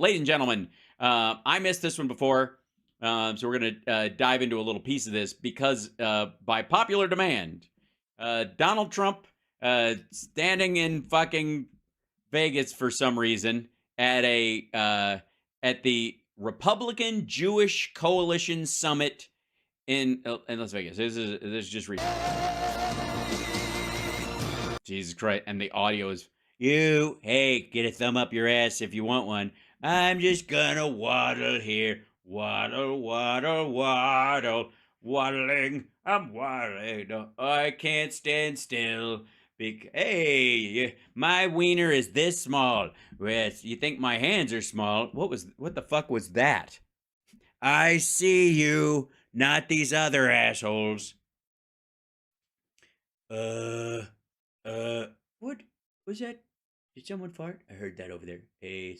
ladies and gentlemen, I missed this one before, so we're going to dive into a little piece of this because by popular demand, Donald Trump standing in fucking Vegas for some reason at the Republican Jewish Coalition Summit in Las Vegas. This is just recent. Jesus Christ. And the audio is, hey, get a thumb up your ass if you want one. I'm just gonna waddle here. Waddle, waddle, waddle. Waddling, I'm waddling. I can't stand still. Hey, my wiener is this small. You think my hands are small? What the fuck was that? I see you, not these other assholes. What was that? Did someone fart? I heard that over there. Hey,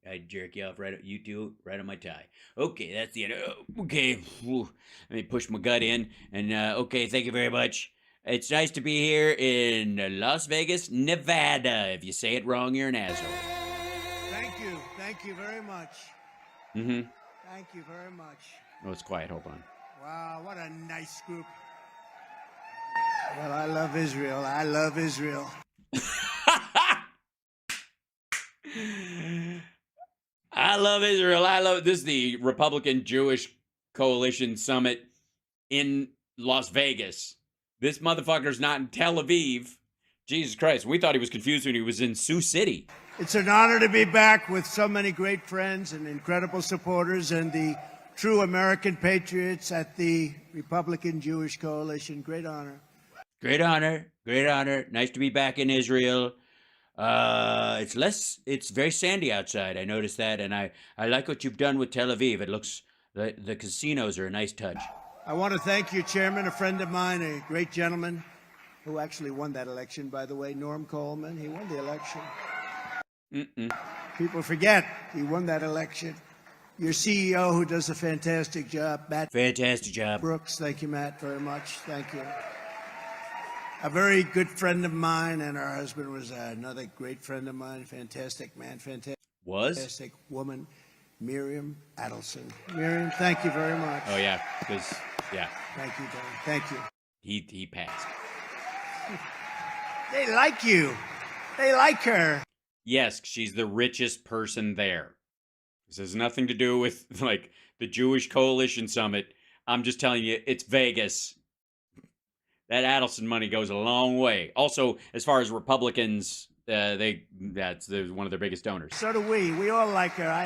I jerk you off you two, right on my tie. Okay, that's the end. Okay, let me push my gut in. And okay, thank you very much. It's nice to be here in Las Vegas, Nevada. If you say it wrong, you're an asshole. Thank you very much. Mm-hmm. Thank you very much. Oh, it's quiet. Hold on. Wow, what a nice group. Well, I love Israel. I love Israel. I love Israel. This is the Republican Jewish Coalition Summit in Las Vegas. This motherfucker's not in Tel Aviv. Jesus Christ. We thought he was confused when he was in Sioux City. It's an honor to be back with so many great friends and incredible supporters and the true American patriots at the Republican Jewish Coalition. Great honor. Great honor. Great honor. Nice to be back in Israel. It's very sandy outside. I noticed that, and I like what you've done with Tel Aviv. It looks, the casinos are a nice touch. I want to thank you, Chairman, a friend of mine, a great gentleman who actually won that election, by the way, Norm Coleman. He won the election. People forget he won that election. Your CEO, who does a fantastic job, Matt. Fantastic job. Brooks, thank you, Matt, very much. Thank you. A very good friend of mine, and her husband was another great friend of mine. Fantastic man, fantastic woman, Miriam Adelson. Miriam, thank you very much. Oh, yeah, because, yeah. Thank you, Don. Thank you. He passed. They like you. They like her. Yes, she's the richest person there. This has nothing to do with, like, the Jewish Coalition Summit. I'm just telling you, it's Vegas. That Adelson money goes a long way. Also, as far as Republicans, they're one of their biggest donors. So do we. We all like her. I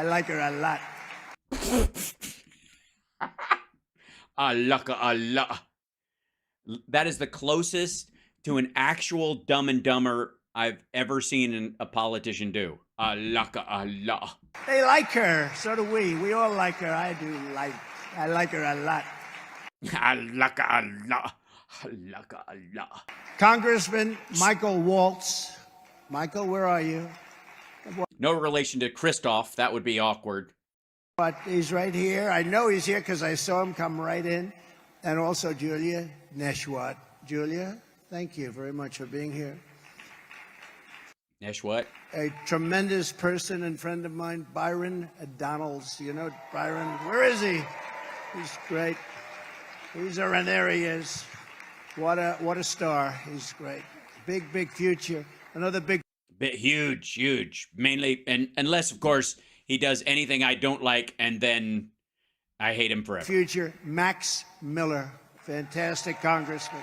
like her a lot. I like her a lot. That is the closest to an actual Dumb and Dumber I've ever seen a politician do. I like her a lot. They like her. So do we. We all like her. I like her a lot. I like her a lot. I like her a lot. Congressman Michael Waltz. Michael, where are you? No relation to Christoph. That would be awkward. But he's right here. I know he's here because I saw him come right in. And also Julia Neshwat. Julia, thank you very much for being here. Neshwat? A tremendous person and friend of mine, Byron Donalds. You know Byron? Where is he? He's great. There he is. What a star. He's great. Big future. Another big. Huge. Mainly, and unless, of course, he does anything I don't like, and then I hate him forever. Future. Max Miller. Fantastic congressman.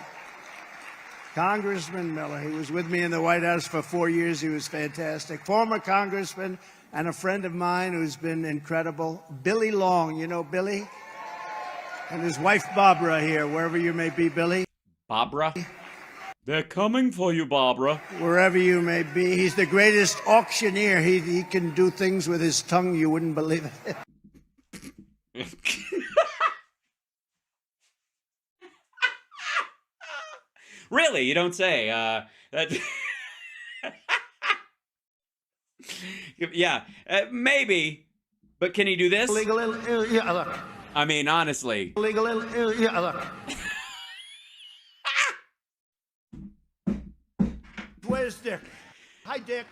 Congressman Miller. He was with me in the White House for 4 years. He was fantastic. Former congressman and a friend of mine who's been incredible. Billy Long. You know Billy? And his wife, Barbara, here, wherever you may be, Billy. Barbara? They're coming for you, Barbara. Wherever you may be. He's the greatest auctioneer. He can do things with his tongue you wouldn't believe it. Really? You don't say. Yeah, maybe. But can he do this? Yeah, look. I mean, honestly. Yeah, look. Where's Dick? Hi, Dick.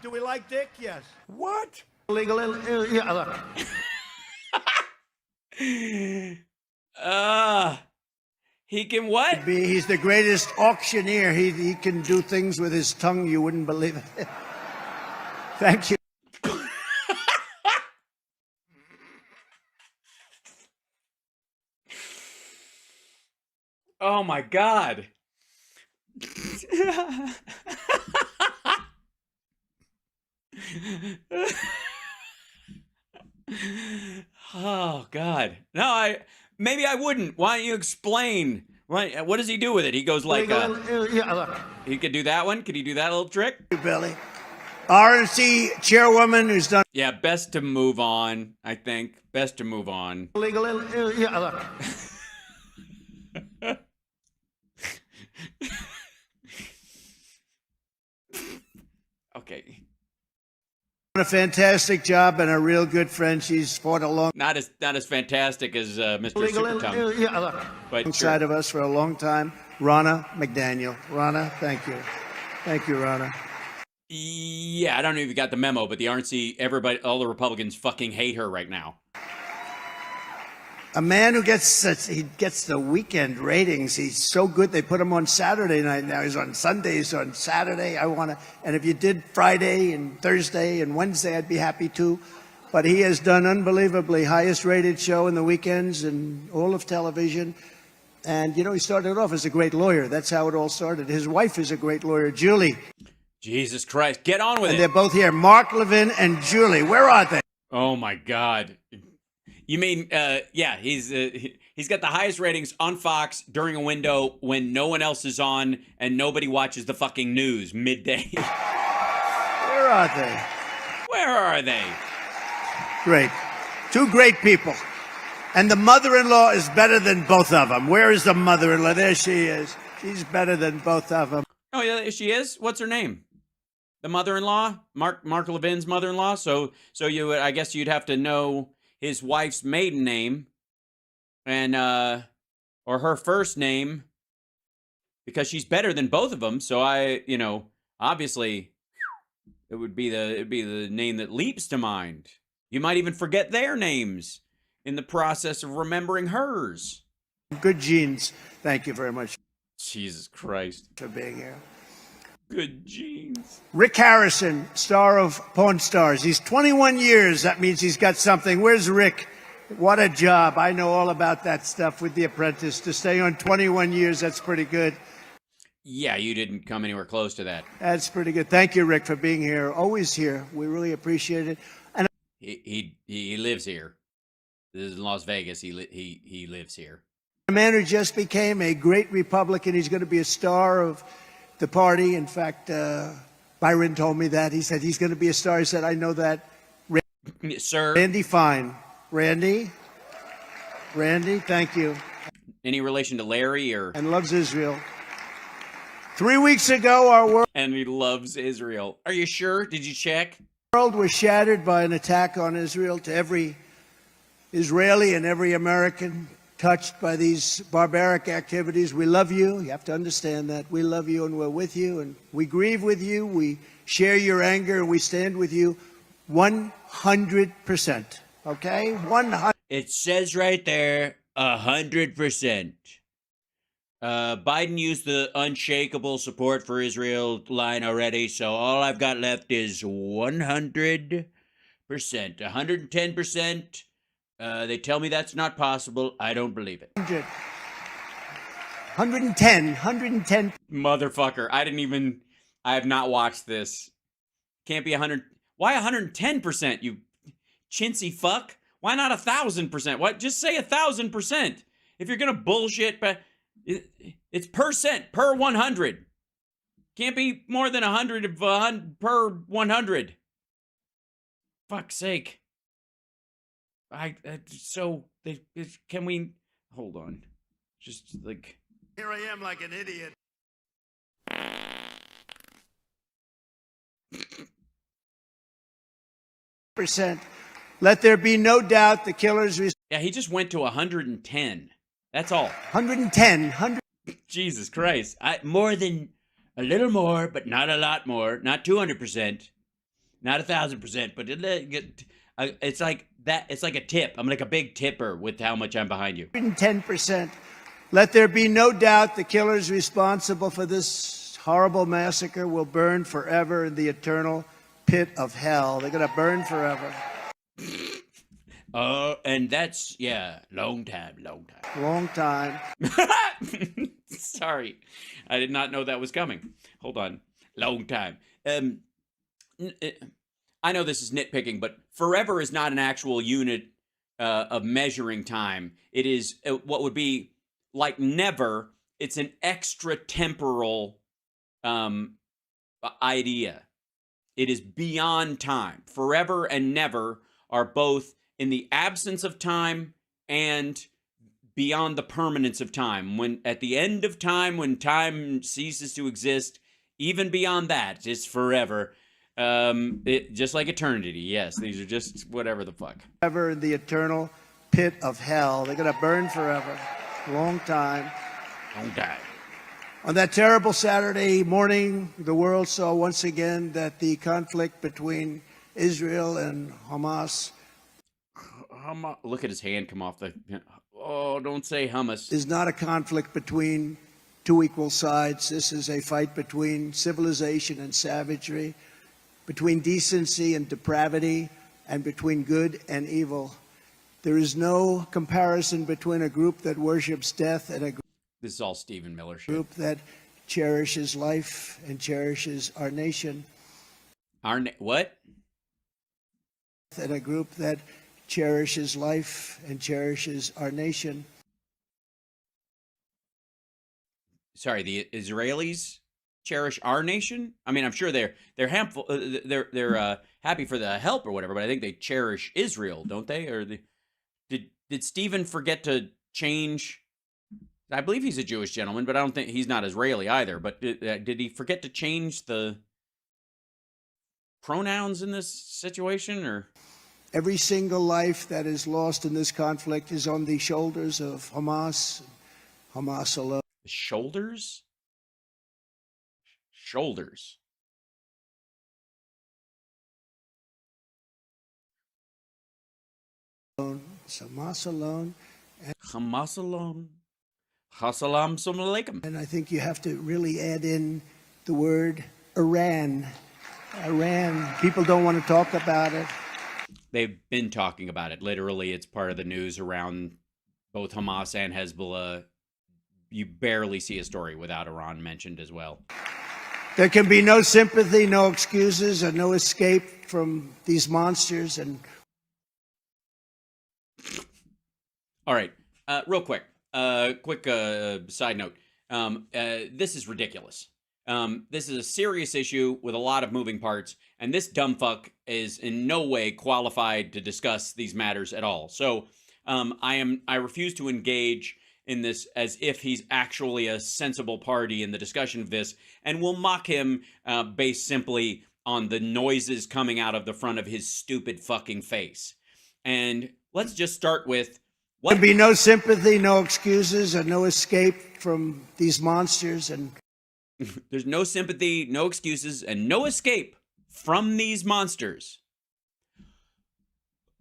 Do we like Dick? Yes. What? Illegal. Yeah, look. He can what? He's the greatest auctioneer. He can do things with his tongue you wouldn't believe it. Thank you. Oh my God. Oh God. No, maybe I wouldn't. Why don't you explain? What does he do with it? He goes like, Yeah, look. he could do that one. Could he do that little trick? Billy. RNC chairwoman who's done Yeah, best to move on, I think. Best to move on. illegal. Yeah, look. Okay. A fantastic job and a real good friend. She's fought a long Not as fantastic as Mr. Supertongue. yeah, look. But Alongside of us for a long time. Ronna McDaniel. Ronna, thank you. Thank you, Ronna. Yeah, I don't know if you got the memo, but the RNC, everybody, all the Republicans fucking hate her right now. A man who gets the weekend ratings. He's so good. They put him on Saturday night now. He's on Sundays, on Saturday. And if you did Friday and Thursday and Wednesday, I'd be happy too. But he has done unbelievably highest rated show in the weekends and all of television. And, you know, he started off as a great lawyer. That's how it all started. His wife is a great lawyer, Julie. Jesus Christ, get on with it. And they're both here, Mark Levin and Julie. Where are they? Oh my God. You mean, yeah, he's got the highest ratings on Fox during a window when no one else is on and nobody watches the fucking news midday. Where are they? Where are they? Great. Two great people. And the mother-in-law is better than both of them. Where is the mother-in-law? There she is. She's better than both of them. Oh, yeah, she is? What's her name? The mother-in-law? Mark Levin's mother-in-law? So you, I guess you'd have to know his wife's maiden name and or her first name because she's better than both of them. So obviously it'd be the name that leaps to mind. You might even forget their names in the process of remembering hers. Good genes. Thank you very much Jesus Christ. for being here. Good genes. Rick Harrison, star of Pawn Stars. He's 21 years. That means he's got something. Where's Rick? What a job. I know all about that stuff with The Apprentice. To stay on 21 years, that's pretty good. Yeah, you didn't come anywhere close to that. That's pretty good. Thank you, Rick, for being here. Always here. We really appreciate it. And He lives here. This is in Las Vegas. He lives here. a man who just became a great Republican. He's going to be a star of the party. In fact, Byron told me that. He said he's going to be a star. He said, I know that. Sir. Randy Fine. Randy, thank you. Any relation to Larry or? And loves Israel. 3 weeks ago, our And he loves Israel. Are you sure? Did you check? world was shattered by an attack on Israel. To every Israeli and every American touched by these barbaric activities, we love you. You have to understand that. We love you and we're with you and we grieve with you. We share your anger and we stand with you 100%. Okay? 100%. It says right there, 100%. Biden used the unshakable support for Israel line already, so all I've got left is 100%. 110%. They tell me that's not possible. I don't believe it. 110. Motherfucker. I have not watched this. Can't be 100. Why 110%, you chintzy fuck? Why not 1,000%? What? Just say 1,000%. If you're going to bullshit, but it's percent per 100. Can't be more than 100 per 100. Fuck's sake. Can we hold on? Just like Here I am like an idiot. Percent. Let there be no doubt the killers. Yeah, he just went to 110. That's all. 110. Jesus Christ. More than A little more, but not a lot more. Not 200%, not 1,000%, but it's like that. It's like a tip. I'm like a big tipper with how much I'm behind you. 10%. Let there be no doubt the killers responsible for this horrible massacre will burn forever in the eternal pit of hell. They're going to burn forever. Oh, and that's, long time. Long time. Sorry. I did not know that was coming. Hold on. Long time. I know this is nitpicking, but forever is not an actual unit of measuring time. It is what would be like never. It's an extra temporal idea. It is beyond time. Forever and never are both in the absence of time and beyond the permanence of time. When at the end of time, when time ceases to exist, even beyond that, it's forever. Just like eternity. Yes, these are just whatever the fuck. Forever in the eternal pit of hell. They're going to burn forever. Long time. Long time. On that terrible Saturday morning, the world saw once again that the conflict between Israel and Hamas Look at his hand come off the... Oh, don't say hummus. Is not a conflict between two equal sides. This is a fight between civilization and savagery, between decency and depravity, and between good and evil. There is no comparison between a group that worships death and a This is all Stephen Miller shit. Group that cherishes life and cherishes our nation. What? And a group that cherishes life and cherishes our nation. Sorry, the Israelis cherish our nation? I mean, I'm sure they're happy for the help or whatever, but I think they cherish Israel, don't they? Or did Stephen forget to change? I believe he's a Jewish gentleman, but I don't think he's not Israeli either. But did he forget to change the pronouns in this situation, or? Every single life that is lost in this conflict is on the shoulders of Hamas alone. Shoulders? Shoulders. It's Hamas alone. Hamas alone. Hassalam alaikum. And I think you have to really add in the word Iran. Iran. People don't want to talk about it. They've been talking about it. Literally, it's part of the news around both Hamas and Hezbollah. You barely see a story without Iran mentioned as well. There can be no sympathy, no excuses, and no escape from these monsters. And all right, real quick, side note. This is ridiculous. This is a serious issue with a lot of moving parts, and this dumb fuck is in no way qualified to discuss these matters at all. So I refuse to engage in this as if he's actually a sensible party in the discussion of this, and will mock him based simply on the noises coming out of the front of his stupid fucking face. And let's just start with what... There can be no sympathy, no excuses, and no escape from these monsters. And there's no sympathy, no excuses, and no escape from these monsters.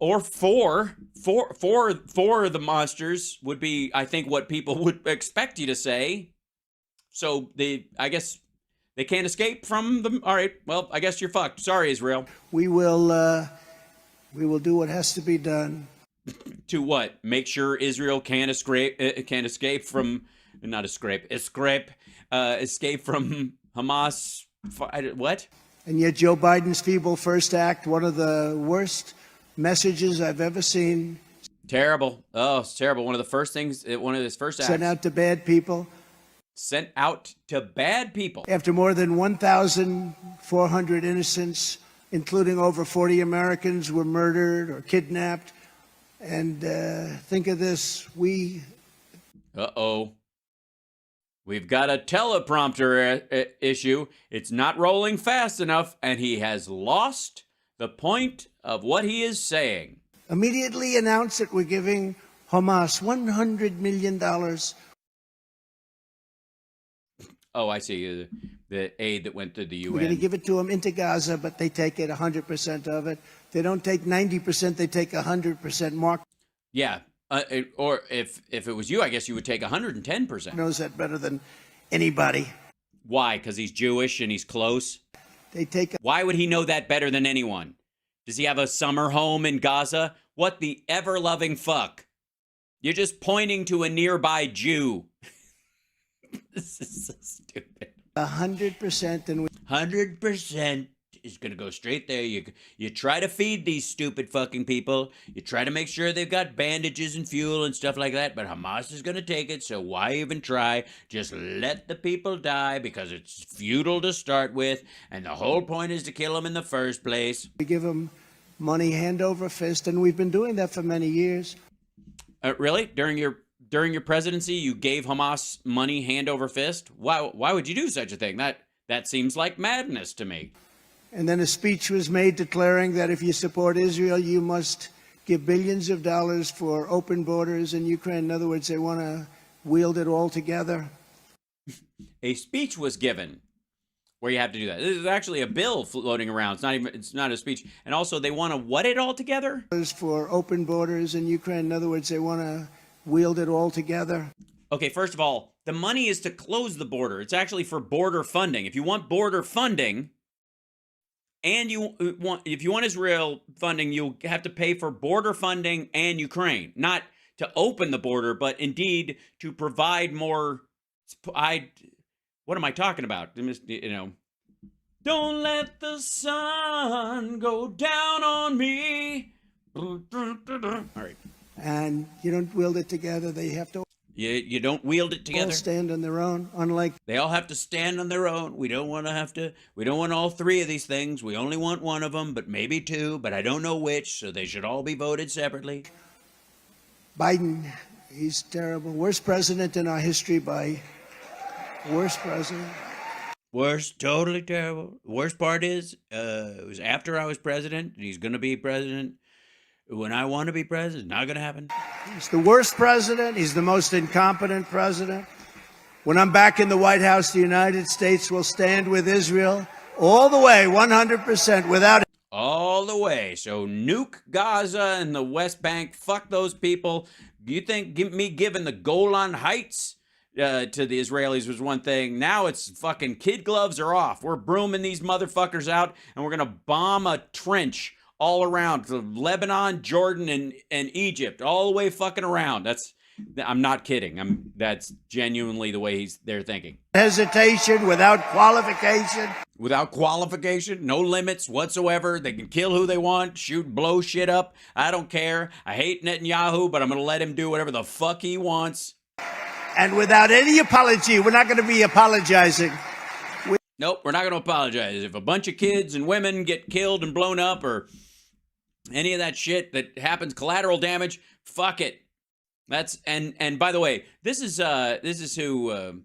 Or for the monsters would be, I think, what people would expect you to say. So I guess they can't escape from them. All right, well, I guess you're fucked. Sorry, Israel. We will do what has to be done. To what? Make sure Israel can't escape from Hamas. What? And yet Joe Biden's feeble first act, one of the worst messages I've ever seen. Terrible. Oh, it's terrible. One of his first acts. Sent out to bad people. Sent out to bad people. After more than 1,400 innocents, including over 40 Americans, were murdered or kidnapped. And think of this, Uh-oh. We've got a teleprompter issue. It's not rolling fast enough, and he has lost the point of what he is saying. Immediately announced that we're giving Hamas $100 million. Oh, I see. the aid that went to the UN. We're going to give it to them into Gaza, but they take it 100% of it. They don't take 90%, they take 100%. Mark Yeah. Or if it was you, I guess you would take 110%. knows that better than anybody. Why? Because he's Jewish and he's close? They take. Why would he know that better than anyone? Does he have a summer home in Gaza? What the ever-loving fuck? You're just pointing to a nearby Jew. This is so stupid. 100%, and 100% is going to go straight there. You try to feed these stupid fucking people. You try to make sure they've got bandages and fuel and stuff like that, but Hamas is going to take it, so why even try? Just let the people die because it's futile to start with, and the whole point is to kill them in the first place. we give them money hand over fist, and we've been doing that for many years. Really? During your presidency, you gave Hamas money hand over fist? Why would you do such a thing? That seems like madness to me. And then a speech was made declaring that if you support Israel, you must give billions of dollars for open borders in Ukraine. In other words, they want to wield it all together. A speech was given where you have to do that. This is actually a bill floating around. It's not a speech. And also, they want to what it all together? For open borders in Ukraine. In other words, they want to wield it all together. Okay, first of all, the money is to close the border. It's actually for border funding. If you want border funding, and if you want Israel funding, you'll have to pay for border funding and Ukraine, not to open the border, but indeed to provide more. What am I talking about? Don't let the sun go down on me. All right. And you don't wield it together. They have to You don't wield it together. all stand on their own, unlike They all have to stand on their own. We don't want all three of these things. We only want one of them, but maybe two, but I don't know which, so they should all be voted separately. Biden. He's terrible. Worst president in our history by worst president. Worst, totally terrible. Worst part is, it was after I was president, and he's going to be president when I want to be president. It's not going to happen. He's the worst president. He's the most incompetent president. When I'm back in the White House, the United States will stand with Israel all the way, 100%, without All the way. So nuke Gaza and the West Bank. Fuck those people. You think me giving the Golan Heights to the Israelis was one thing. Now it's fucking kid gloves are off. We're brooming these motherfuckers out, and we're going to bomb a trench all around to Lebanon, Jordan, and Egypt, all the way fucking around. I'm not kidding. That's genuinely the way they're thinking. hesitation, without qualification. Without qualification, no limits whatsoever. They can kill who they want, shoot, blow shit up. I don't care. I hate Netanyahu, but I'm going to let him do whatever the fuck he wants. And without any apology. We're not going to be apologizing. Nope, we're not going to apologize. If a bunch of kids and women get killed and blown up or any of that shit that happens, collateral damage, fuck it. That's and by the way, this is who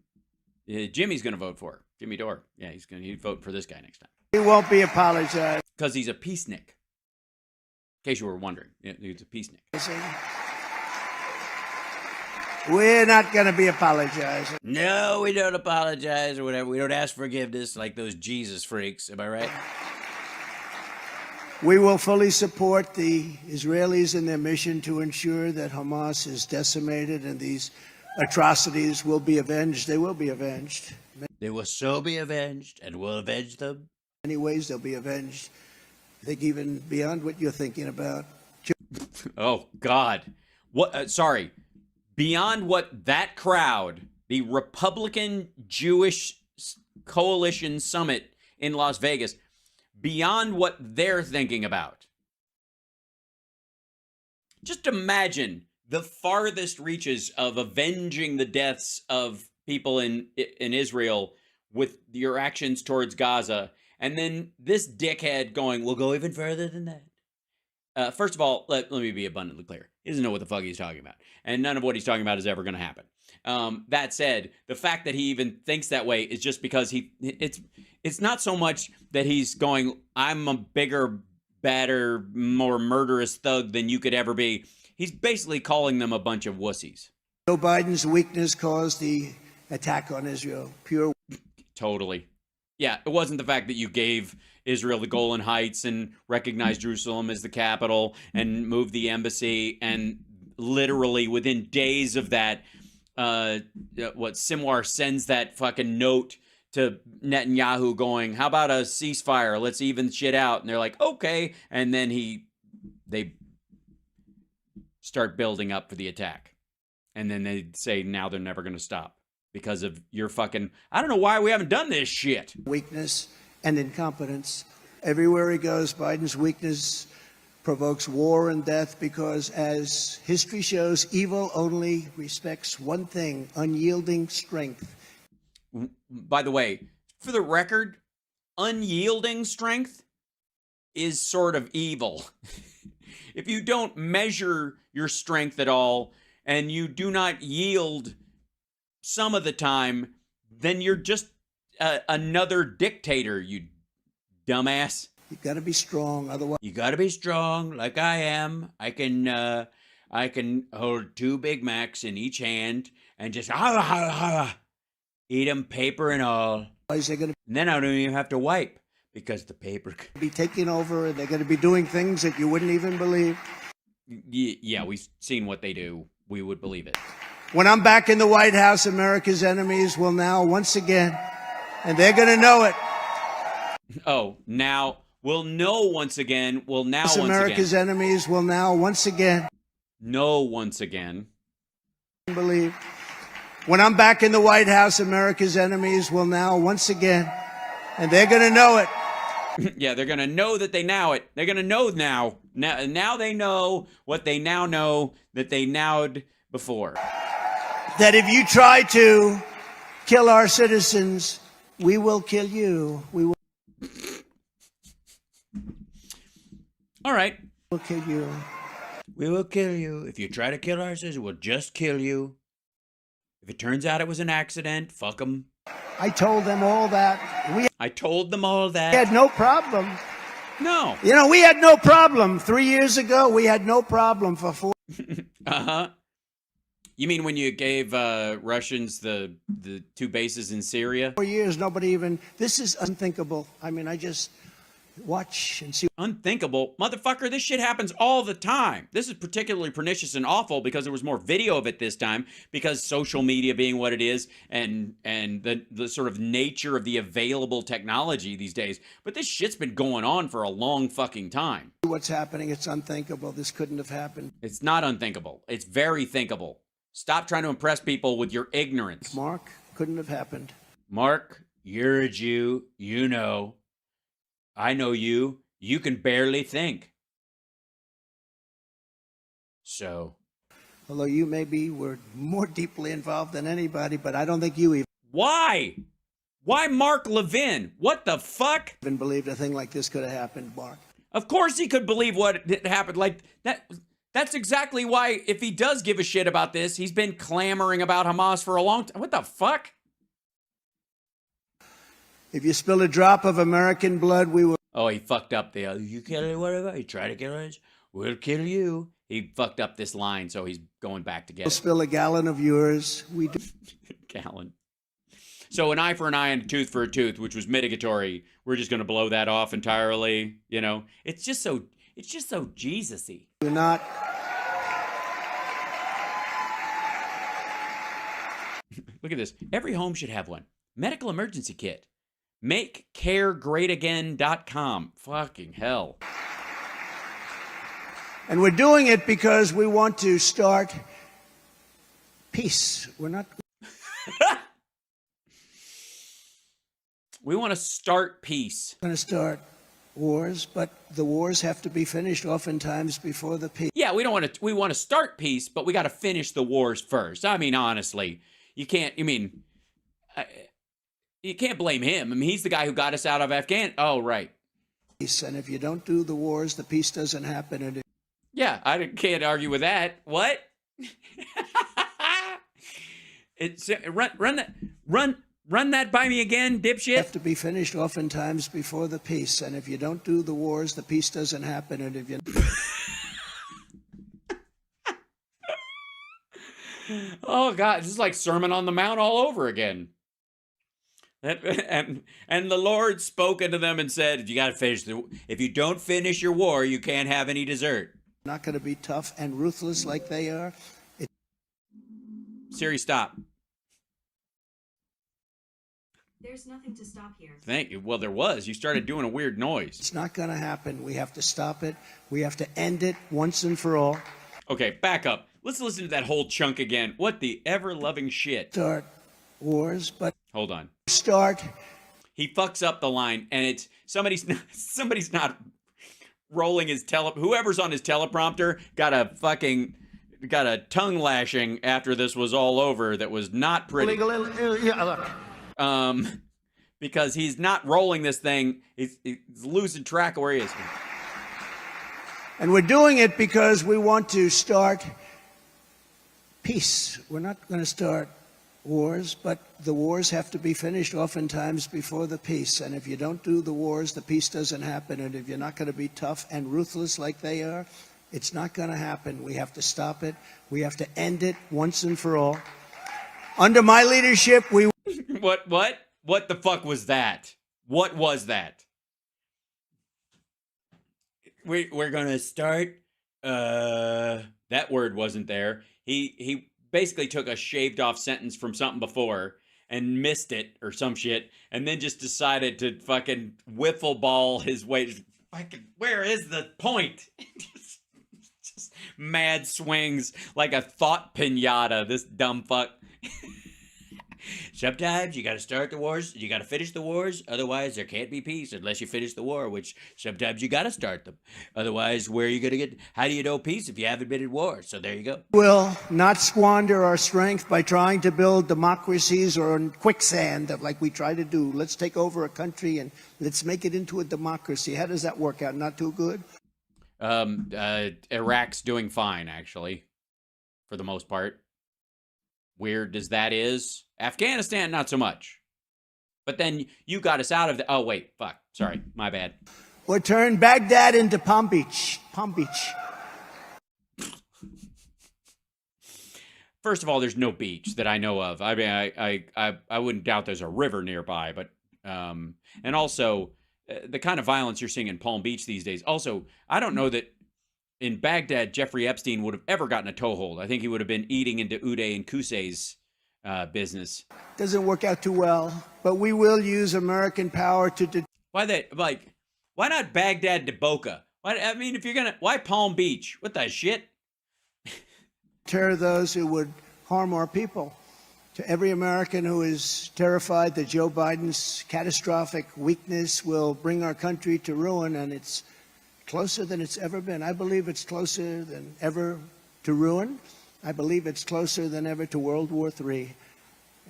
Jimmy's going to vote for. Jimmy Dore. Yeah, he'd vote for this guy next time. He won't be apologizing. Because he's a peacenik. In case you were wondering, he's a peacenik. We're not going to be apologizing. No, we don't apologize or whatever. We don't ask forgiveness like those Jesus freaks. Am I right? We will fully support the Israelis in their mission to ensure that Hamas is decimated and these atrocities will be avenged. They will be avenged. They will so be avenged, and we'll avenge them. In many ways, they'll be avenged. I think even beyond what you're thinking about. Oh, God. What? Sorry. Beyond what that crowd, the Republican Jewish Coalition Summit in Las Vegas, beyond what they're thinking about. Just imagine the farthest reaches of avenging the deaths of people in Israel with your actions towards Gaza, and then this dickhead going, we'll go even further than that. First of all, let me be abundantly clear. He doesn't know what the fuck he's talking about. And none of what he's talking about is ever going to happen. That said, the fact that he even thinks that way is just because it's not so much that he's going, I'm a bigger, badder, more murderous thug than you could ever be. He's basically calling them a bunch of wussies. Joe Biden's weakness caused the attack on Israel. Pure. Totally. Yeah, it wasn't the fact that you gave Israel the Golan Heights and recognized Jerusalem as the capital and moved the embassy, and literally within days of that, Simwar sends that fucking note to Netanyahu going, "How about a ceasefire? Let's even shit out." And they're like, "Okay," and then they start building up for the attack, and then they say now they're never going to stop because of your fucking, I don't know why we haven't done this shit. Weakness and incompetence. Everywhere he goes, Biden's weakness provokes war and death because, as history shows, evil only respects one thing: unyielding strength. By the way, for the record, unyielding strength is sort of evil. If you don't measure your strength at all and you do not yield some of the time, then you're just another dictator, you dumbass. You got to be strong, otherwise. You got to be strong, like I am. I can hold 2 Big Macs in each hand and just eat them, paper and all. They're going to And then I don't even have to wipe because the paper be taking over, and they're going to be doing things that you wouldn't even believe. Yeah, we've seen what they do. We would believe it. When I'm back in the White House, America's enemies will now once again, and they're going to know it. Oh, now we'll know once again. We'll now once America's again. enemies will now once again Know once again. believe. When I'm back in the White House, America's enemies will now once again, and they're going to know it. Yeah, they're going to know that they now it. They're going to know now. Now they know what they now know that they nowed before. That if you try to kill our citizens, we will kill you. We will All right. kill you. We will kill you. If you try to kill our citizens, we'll just kill you. If it turns out it was an accident, fuck them. I told them all that. I told them all that. We had no problem. No. You know, we had no problem. 3 years ago, we had no problem for 4 Uh-huh. You mean when you gave Russians the 2 bases in Syria? years. Nobody even, this is unthinkable. I mean, I just watch and see. Unthinkable. Motherfucker, this shit happens all the time. This is particularly pernicious and awful because there was more video of it this time, because social media being what it is, and the sort of nature of the available technology these days. But this shit's been going on for a long fucking time. What's happening. It's unthinkable. This couldn't have happened. It's not unthinkable. It's very thinkable. Stop trying to impress people with your ignorance. Mark, couldn't have happened. Mark, you're a Jew. You know. I know you. You can barely think. So. Although you maybe were more deeply involved than anybody, but I don't think you Why? Why Mark Levin? What the fuck? even believed a thing like this could have happened, Mark. Of course he could believe what happened. Like that. That's exactly why, if he does give a shit about this, he's been clamoring about Hamas for a long time. What the fuck? If you spill a drop of American blood, we will. Oh, he fucked up the, you kill it, whatever. You try to kill us, we'll kill you. He fucked up this line, so he's going back to get it. Spill a gallon of yours. We do. Gallon. So an eye for an eye and a tooth for a tooth, which was mitigatory. We're just going to blow that off entirely. You know, it's just so Jesus-y. Do not. Look at this. Every home should have one. Medical emergency kit. MakeCareGreatAgain.com. Fucking hell. And we're doing it because we want to start peace. We're not. We want to start peace. Going to start wars, but the wars have to be finished oftentimes before the peace. Yeah, we want to start peace, but we got to finish the wars first. I mean, honestly, you can't blame him. I mean, he's the guy who got us out of Afghanistan. Oh, right. And if you don't do the wars, the peace doesn't happen. And Yeah, I can't argue with that. What? Run that by me again, dipshit. have to be finished oftentimes before the peace. And if you don't do the wars, the peace doesn't happen. And if you Oh God, this is like Sermon on the Mount all over again. And the Lord spoke unto them and said, "You got to finish if you don't finish your war, you can't have any dessert." Not going to be tough and ruthless like they are. Siri, stop. There's nothing to stop here. Thank you. Well, there was. You started doing a weird noise. It's not going to happen. We have to stop it. We have to end it once and for all. Okay, back up. Let's listen to that whole chunk again. What the ever-loving shit. Start wars, but Hold on. start. He fucks up the line, and it's somebody's not rolling his whoever's on his teleprompter got a tongue lashing after this was all over that was not pretty. Because he's not rolling this thing. He's losing track of where he is. And we're doing it because we want to start peace. We're not going to start wars, but the wars have to be finished oftentimes before the peace. And if you don't do the wars, the peace doesn't happen. And if you're not going to be tough and ruthless like they are, it's not going to happen. We have to stop it. We have to end it once and for all. Under my leadership, we... What the fuck was that? What was that? We're gonna start. That word wasn't there. He basically took a shaved off sentence from something before and missed it or some shit, and then just decided to fucking wiffle ball his way. Fucking, where is the point? just mad swings like a thought pinata. This dumb fuck. Sometimes you got to start the wars, you got to finish the wars, otherwise there can't be peace unless you finish the war, which sometimes you got to start them. Otherwise, where are you going to get, how do you know peace if you haven't been in war? So there you go. Will not squander our strength by trying to build democracies or in quicksand like we try to do. Let's take over a country and let's make it into a democracy. How does that work out? Not too good? Iraq's doing fine, actually, for the most part. Weird as that is. Afghanistan, not so much. But then you got us out of the... Oh, wait. Fuck. Sorry. My bad. Or turn Baghdad into Palm Beach. Palm Beach. First of all, there's no beach that I know of. I mean, I wouldn't doubt there's a river nearby. But and also, the kind of violence you're seeing in Palm Beach these days. Also, I don't know that in Baghdad, Jeffrey Epstein would have ever gotten a toehold. I think he would have been eating into Uday and Qusay's business. Doesn't work out too well, but we will use American power to... Why not Baghdad to Boca? I mean, if you're going to... Why Palm Beach? What the shit? deter those who would harm our people. To every American who is terrified that Joe Biden's catastrophic weakness will bring our country to ruin, and it's closer than it's ever been. I believe it's closer than ever to ruin. I believe it's closer than ever to World War III.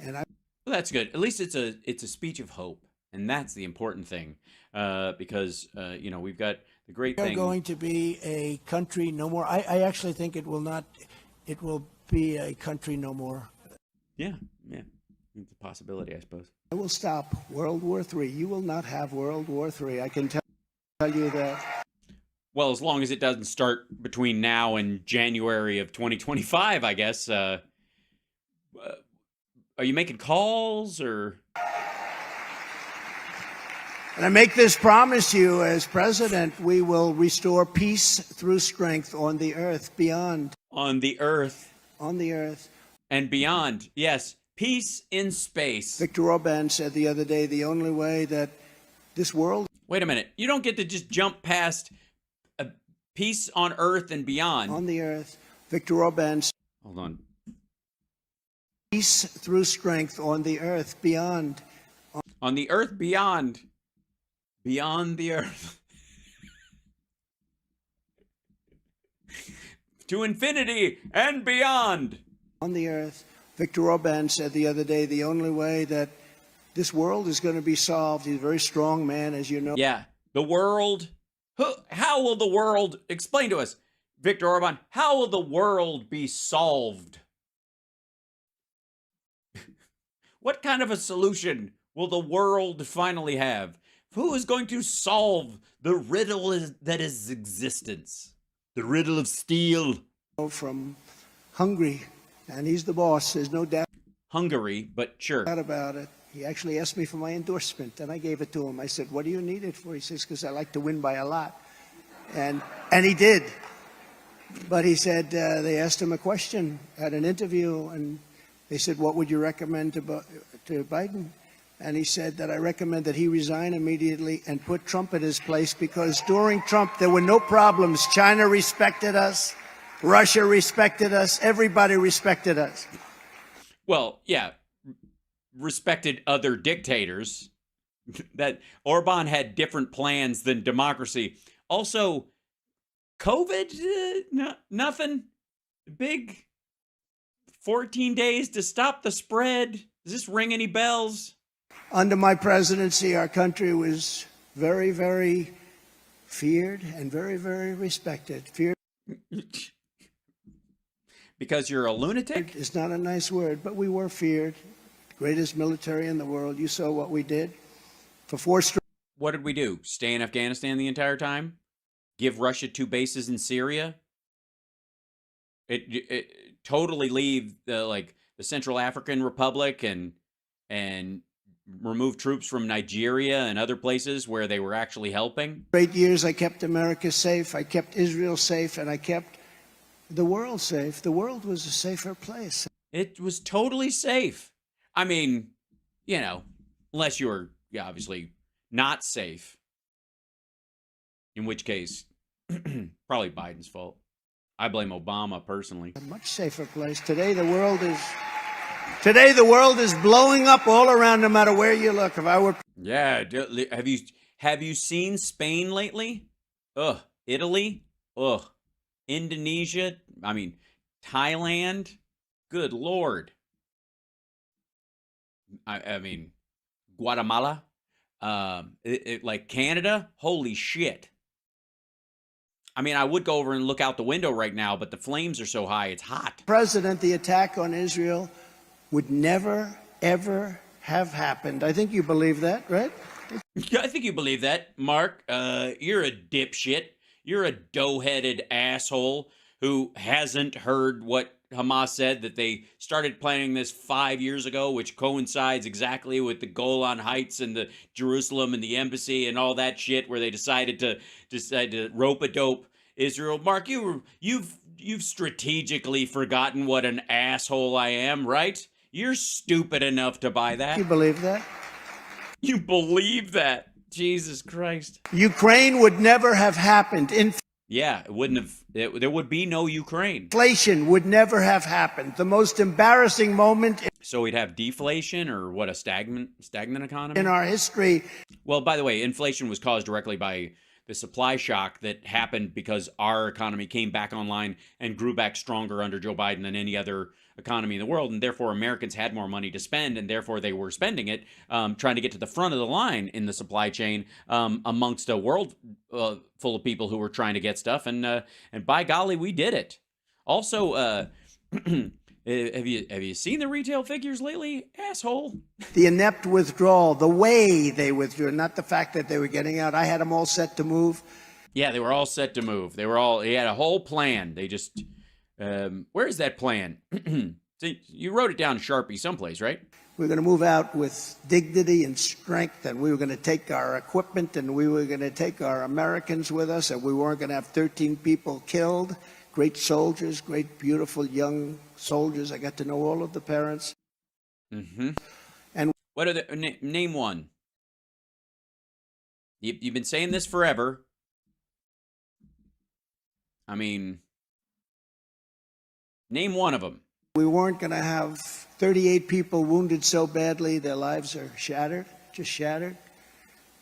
Well, that's good. At least it's a speech of hope, and that's the important thing, because you know, we've got the great thing. We're going to be a country no more. I actually think it will not. It will be a country no more. Yeah. It's a possibility, I suppose. I will stop World War III. You will not have World War III. I can tell you that. Well, as long as it doesn't start between now and January of 2025, I guess. Are you making calls or? And I make this promise to you as president, we will restore peace through strength on the earth, beyond. On the earth. On the earth. And beyond, yes. Peace in space. Viktor Orban said the other day, the only way that this world... Wait a minute. You don't get to just jump past a peace on earth and beyond. On the earth. Viktor Orban... Hold on. Peace through strength on the earth, beyond. On the earth, beyond. Beyond the earth. To infinity and beyond. On the earth. Viktor Orban said the other day, the only way that this world is going to be solved, he's a very strong man, as you know. Yeah, the world. How will the world, explain to us, Viktor Orban, how will the world be solved? What kind of a solution will the world finally have? Who is going to solve the riddle that is existence? The riddle of steel. From Hungary, and he's the boss. There's no doubt. Hungary, but sure. About it. He actually asked me for my endorsement, and I gave it to him. I said, what do you need it for? He says, because I like to win by a lot. And he did. But he said, they asked him a question at an interview, and they said, what would you recommend to Biden? And he said that I recommend that he resign immediately and put Trump in his place, because during Trump, there were no problems. China respected us. Russia respected us. Everybody respected us. Well, yeah, respected other dictators. That Orban had different plans than democracy. Also, COVID, nothing big. 14 days to stop the spread. Does this ring any bells? Under my presidency, our country was very, very feared and very, very respected. Feared because you're a lunatic? It's not a nice word, but we were feared. Greatest military in the world. You saw what we did for 4 straight. What did we do? Stay in Afghanistan the entire time? Give Russia 2 bases in Syria? It totally leave the Central African Republic and remove troops from Nigeria and other places where they were actually helping. Great years, I kept America safe, I kept Israel safe, and I kept the world safe. The world was a safer place. It was totally safe. I mean, unless you were obviously not safe. In which case, probably Biden's fault. I blame Obama personally. A much safer place. Today the world is blowing up all around, no matter where you look. If I were have you seen Spain lately? Ugh. Italy? Ugh. Indonesia? I mean, Thailand? Good Lord. I mean, Guatemala? Like Canada? Holy shit. I mean, I would go over and look out the window right now, but the flames are so high, it's hot. President, the attack on Israel would never, ever have happened. I think you believe that, right? Yeah, I think you believe that, Mark. You're a dipshit. You're a dough-headed asshole who hasn't heard what Hamas said, that they started planning this 5 years ago, which coincides exactly with the Golan Heights and the Jerusalem and the embassy and all that shit, where they decided to rope-a-dope Israel. Mark, you've strategically forgotten what an asshole I am, right? You're stupid enough to buy that. You believe that? You believe that? Jesus Christ. Ukraine would never have happened. Yeah, it wouldn't have. There would be no Ukraine. Inflation would never have happened. The most embarrassing moment. So we'd have deflation, or what, a stagnant economy? In our history. Well, by the way, inflation was caused directly by the supply shock that happened because our economy came back online and grew back stronger under Joe Biden than any other economy in the world, and therefore Americans had more money to spend, and therefore they were spending it, trying to get to the front of the line in the supply chain, amongst a world full of people who were trying to get stuff, and by golly, we did it. Also, have you seen the retail figures lately, asshole? The inept withdrawal, the way they withdrew, not the fact that they were getting out. I had them all set to move. Yeah, they were all set to move. He had a whole plan. They just, where's that plan? See, you wrote it down in Sharpie someplace, right? We were going to move out with dignity and strength, and we were going to take our equipment, and we were going to take our Americans with us, and we weren't going to have 13 people killed. Great soldiers, great, beautiful young soldiers. I got to know all of the parents. Mm-hmm. And what are the name one? You've been saying this forever. I mean, name one of them. We weren't going to have 38 people wounded so badly their lives are shattered, just shattered.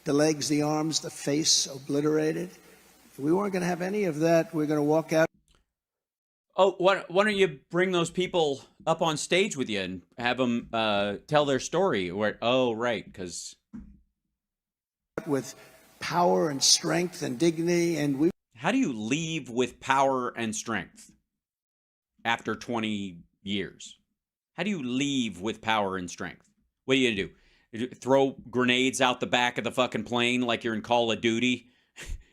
The legs, the arms, the face obliterated. We weren't going to have any of that. We're going to walk out. Oh, why don't you bring those people up on stage with you and have them tell their story? Right, because with power and strength and dignity, and we. How do you leave with power and strength after 20 years? How do you leave with power and strength? What are you gonna do? Throw grenades out the back of the fucking plane like you're in Call of Duty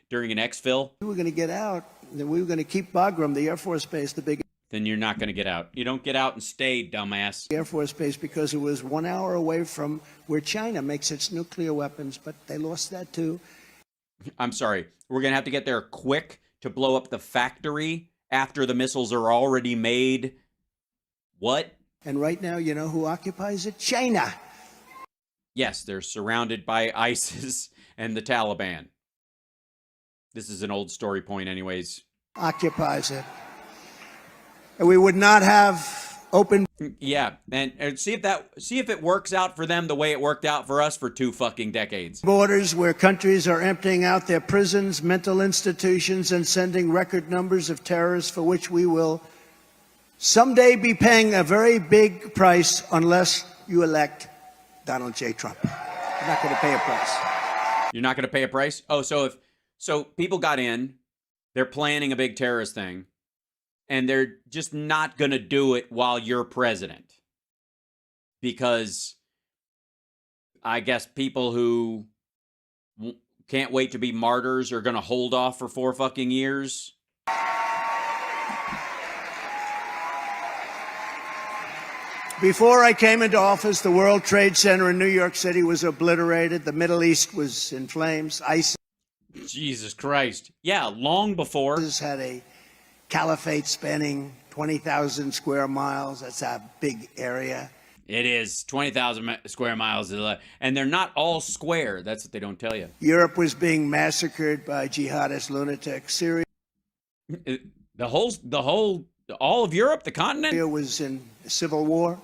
during an exfil? We were going to get out. We were going to keep Bagram, the Air Force Base, the big. then you're not going to get out. You don't get out and stay, dumbass. Air Force Base because it was 1 hour away from where China makes its nuclear weapons, but they lost that too. I'm sorry. We're going to have to get there quick to blow up the factory after the missiles are already made. What? And right now, you know who occupies it? China. Yes, they're surrounded by ISIS and the Taliban. This is an old story point anyways. Occupies it. And we would not have open. Yeah, and see if it works out for them the way it worked out for us for 2 fucking decades. Borders where countries are emptying out their prisons, mental institutions, and sending record numbers of terrorists for which we will someday be paying a very big price unless you elect Donald J. Trump. You're not going to pay a price. You're not going to pay a price? Oh, so people got in, they're planning a big terrorist thing, and they're just not going to do it while you're president. Because I guess people who can't wait to be martyrs are going to hold off for 4 fucking years. Before I came into office, the World Trade Center in New York City was obliterated. The Middle East was in flames. ISIS Jesus Christ. Yeah, long before. had a caliphate spanning 20,000 square miles. That's a big area. It is 20,000 square miles. And they're not all square. That's what they don't tell you. Europe was being massacred by jihadist lunatics. Syria All of Europe, the continent? was in a civil war.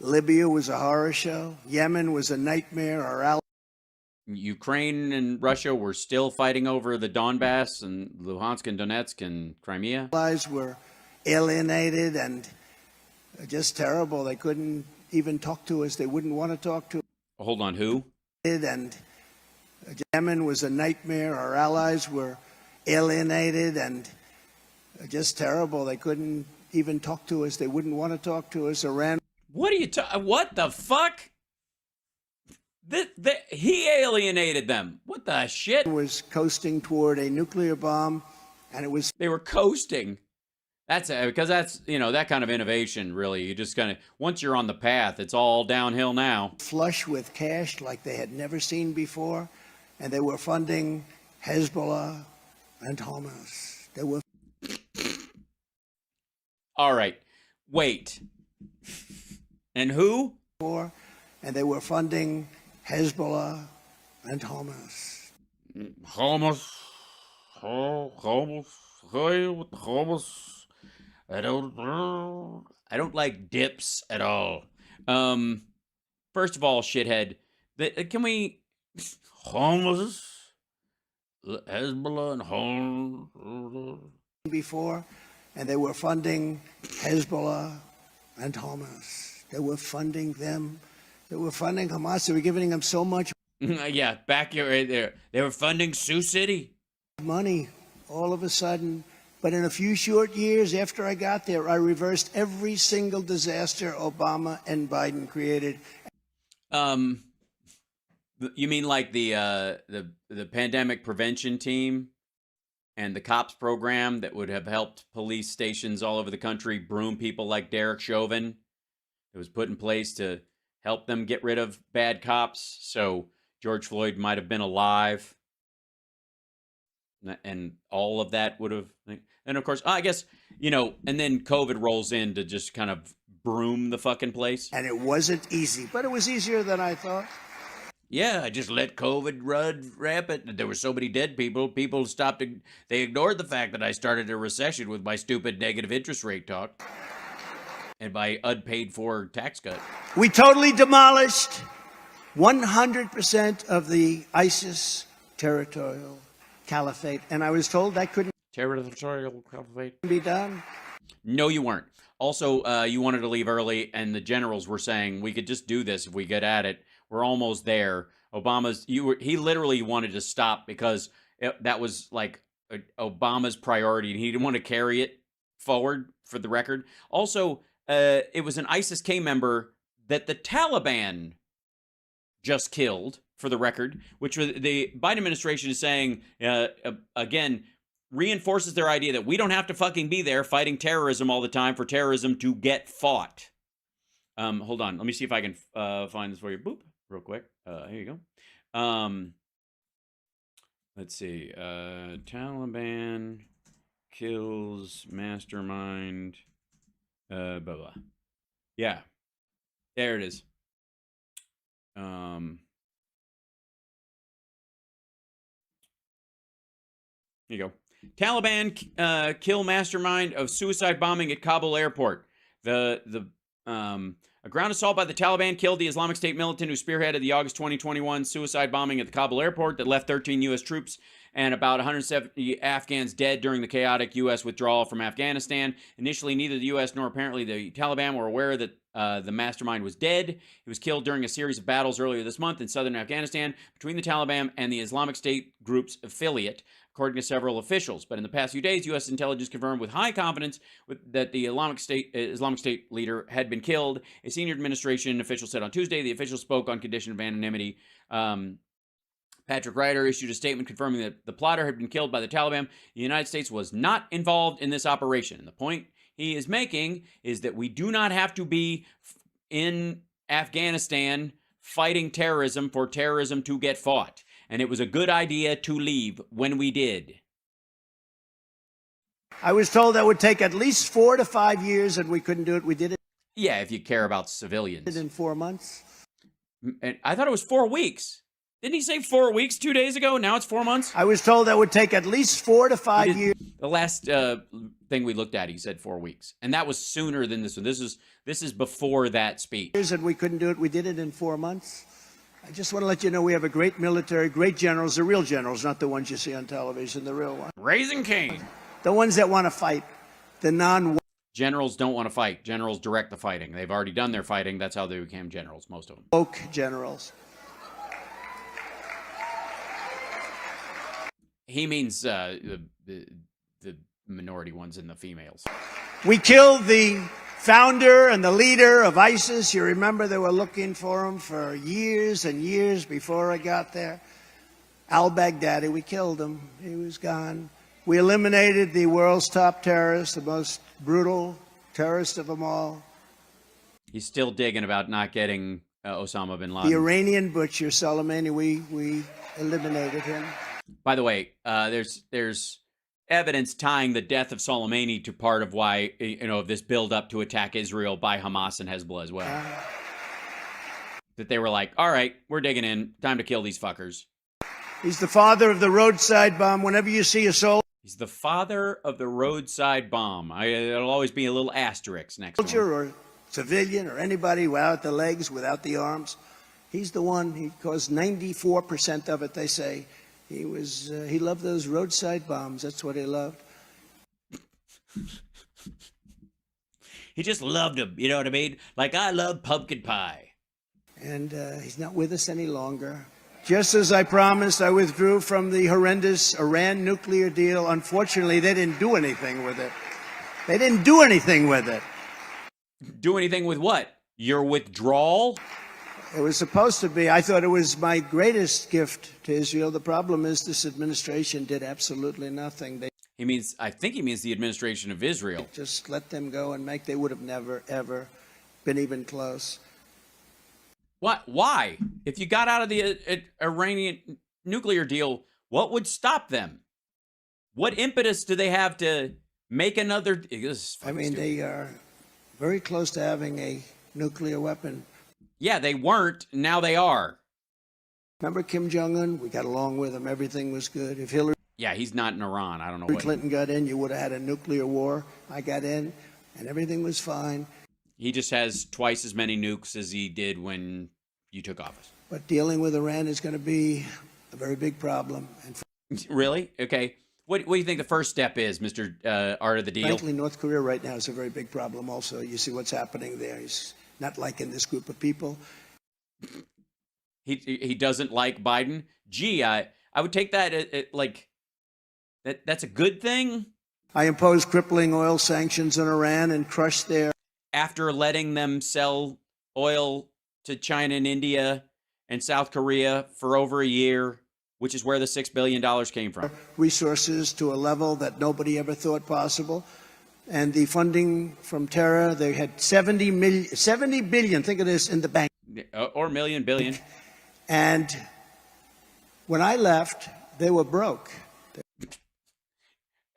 Libya was a horror show. Yemen was a nightmare. Our allies Ukraine and Russia were still fighting over the Donbass and Luhansk and Donetsk and Crimea. were alienated and just terrible. They couldn't even talk to us. They wouldn't want to talk to us. Hold on, who? And Yemen was a nightmare. Our allies were alienated and just terrible. They couldn't even talk to us. They wouldn't want to talk to us. Iran. What the fuck? He alienated them. What the shit? Was coasting toward a nuclear bomb, and it was. They were coasting. Because that's that kind of innovation. Really, you just kind of once you're on the path, it's all downhill now. Flush with cash like they had never seen before, and they were funding Hezbollah and Hamas. They were. All right, wait. And who? And they were funding Hezbollah and Hamas. Hamas. I don't like dips at all. First of all, shithead. Can we Hamas, Hezbollah, and Hamas Before, and they were funding Hezbollah and Hamas. They were funding them. They were funding Hamas. They were giving them so much yeah, back here, right there. They were funding Sioux City. Money all of a sudden. But in a few short years after I got there, I reversed every single disaster Obama and Biden created. You mean like the pandemic prevention team and the cops program that would have helped police stations all over the country broom people like Derek Chauvin? It was put in place to help them get rid of bad cops, so George Floyd might have been alive. And all of that would have... And of course, I guess, and then COVID rolls in to just kind of broom the fucking place. And it wasn't easy, but it was easier than I thought. Yeah, I just let COVID run rampant. There were so many dead people. People stopped. They ignored the fact that I started a recession with my stupid negative interest rate talk and my unpaid for tax cut. We totally demolished 100% of the ISIS territorial caliphate, and I was told that couldn't Territorial caliphate be done. No, you weren't. Also, you wanted to leave early, and the generals were saying we could just do this if we get at it. We're almost there. He literally wanted to stop because that was like Obama's priority, and he didn't want to carry it forward. For the record, also, it was an ISIS-K member that the Taliban just killed. For the record, which was the Biden administration is saying again. reinforces their idea that we don't have to fucking be there fighting terrorism all the time for terrorism to get fought. Hold on. Let me see if I can find this for you. Boop. Real quick. Here you go. Let's see. Taliban kills mastermind. Blah, blah. Yeah. There it is. Here you go. Taliban kill mastermind of suicide bombing at Kabul airport. A ground assault by the Taliban killed the Islamic State militant who spearheaded the August 2021 suicide bombing at the Kabul airport that left 13 U.S. troops and about 170 Afghans dead during the chaotic U.S. withdrawal from Afghanistan. Initially, neither the U.S. nor apparently the Taliban were aware that the mastermind was dead. He was killed during a series of battles earlier this month in southern Afghanistan between the Taliban and the Islamic State group's affiliate, according to several officials. But in the past few days, U.S. intelligence confirmed with high confidence that the Islamic State leader had been killed. A senior administration official said on Tuesday. The official spoke on condition of anonymity. Patrick Ryder issued a statement confirming that the plotter had been killed by the Taliban. The United States was not involved in this operation. And the point he is making is that we do not have to be in Afghanistan fighting terrorism for terrorism to get fought. And it was a good idea to leave when we did. I was told that would take at least 4 to 5 years, and we couldn't do it. We did it. Yeah, if you care about civilians. In 4 months. And I thought it was 4 weeks. Didn't he say 4 weeks 2 days ago? Now it's 4 months? I was told that would take at least 4 to 5 years. The last thing we looked at, he said 4 weeks. And that was sooner than this one. This is before that speech. And we couldn't do it. We did it in 4 months. I just want to let you know we have a great military, great generals, the real generals, not the ones you see on television, the real ones. Raising Cain. The ones that want to fight. The Generals don't want to fight. Generals direct the fighting. They've already done their fighting. That's how they became generals, most of them. woke generals. He means the minority ones and the females. We killed the founder and the leader of ISIS. You remember they were looking for him for years and years before I got there. Al-Baghdadi, we killed him. He was gone. We eliminated the world's top terrorist, the most brutal terrorist of them all. He's still digging about not getting Osama bin Laden. The Iranian butcher, Soleimani, we eliminated him. By the way, there's evidence tying the death of Soleimani to part of why, of this build-up to attack Israel by Hamas and Hezbollah as well. That they were like, all right, we're digging in. Time to kill these fuckers. He's the father of the roadside bomb. Whenever you see a soldier... He's the father of the roadside bomb. It'll always be a little asterisk next to him. Soldier or civilian or anybody without the legs, without the arms. He's the one. He caused 94% of it, they say. He loved those roadside bombs. That's what he loved. He just loved them. You know what I mean? Like I love pumpkin pie. And he's not with us any longer. Just as I promised, I withdrew from the horrendous Iran nuclear deal. Unfortunately, they didn't do anything with it. They didn't do anything with it. Do anything with what? Your withdrawal? It was supposed to be. I thought it was my greatest gift to Israel. The problem is this administration did absolutely nothing. I think he means the administration of Israel. Just let them go and they would have never, ever been even close. What? Why? If you got out of the Iranian nuclear deal, what would stop them? What impetus do they have to make another? They are very close to having a nuclear weapon. Yeah, they weren't. Now they are. Remember Kim Jong-un? We got along with him. Everything was good. If Hillary he's not in Iran. I don't know what. Clinton got in, you would have had a nuclear war. I got in, and everything was fine. He just has twice as many nukes as he did when you took office. But dealing with Iran is going to be a very big problem. And really? Okay. What do you think the first step is, Mr. Art of the Deal? Frankly, North Korea right now is a very big problem also. You see what's happening there. He's not liking this group of people. He doesn't like Biden? Gee, I would take that like that's a good thing? I imposed crippling oil sanctions on Iran and crushed their... After letting them sell oil to China and India and South Korea for over a year which is where the $6 billion came from. Resources to a level that nobody ever thought possible. And the funding from terror, they had 70 billion, think of this, in the bank. Or million, billion. And when I left, they were broke.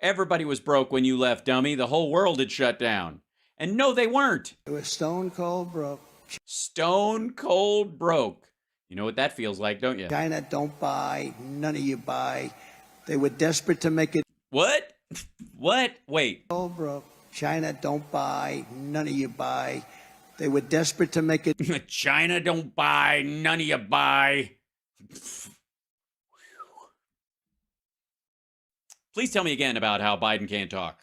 Everybody was broke when you left, dummy. The whole world had shut down. And no, they weren't. They were stone cold broke. Stone cold broke. You know what that feels like, don't you? China don't buy, none of you buy. They were desperate to make it. What? What? Wait. Cold broke. China don't buy, none of you buy. They were desperate to make it. China don't buy, none of you buy. Please tell me again about how Biden can't talk.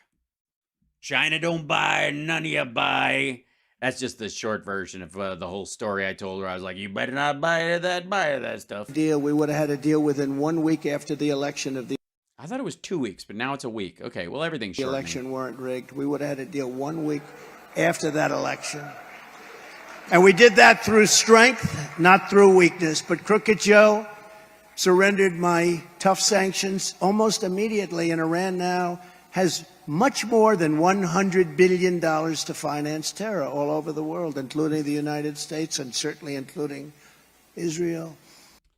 China don't buy, none of you buy. That's just the short version of the whole story I told her. I was like, you better not buy that stuff. Deal. We would have had a deal within 1 week after the election of the I thought it was 2 weeks, but now it's a week. Okay, well, everything's short. The election weren't rigged. We would have had a deal 1 week after that election. And we did that through strength, not through weakness. But Crooked Joe surrendered my tough sanctions almost immediately, and Iran now has much more than $100 billion to finance terror all over the world, including the United States and certainly including Israel.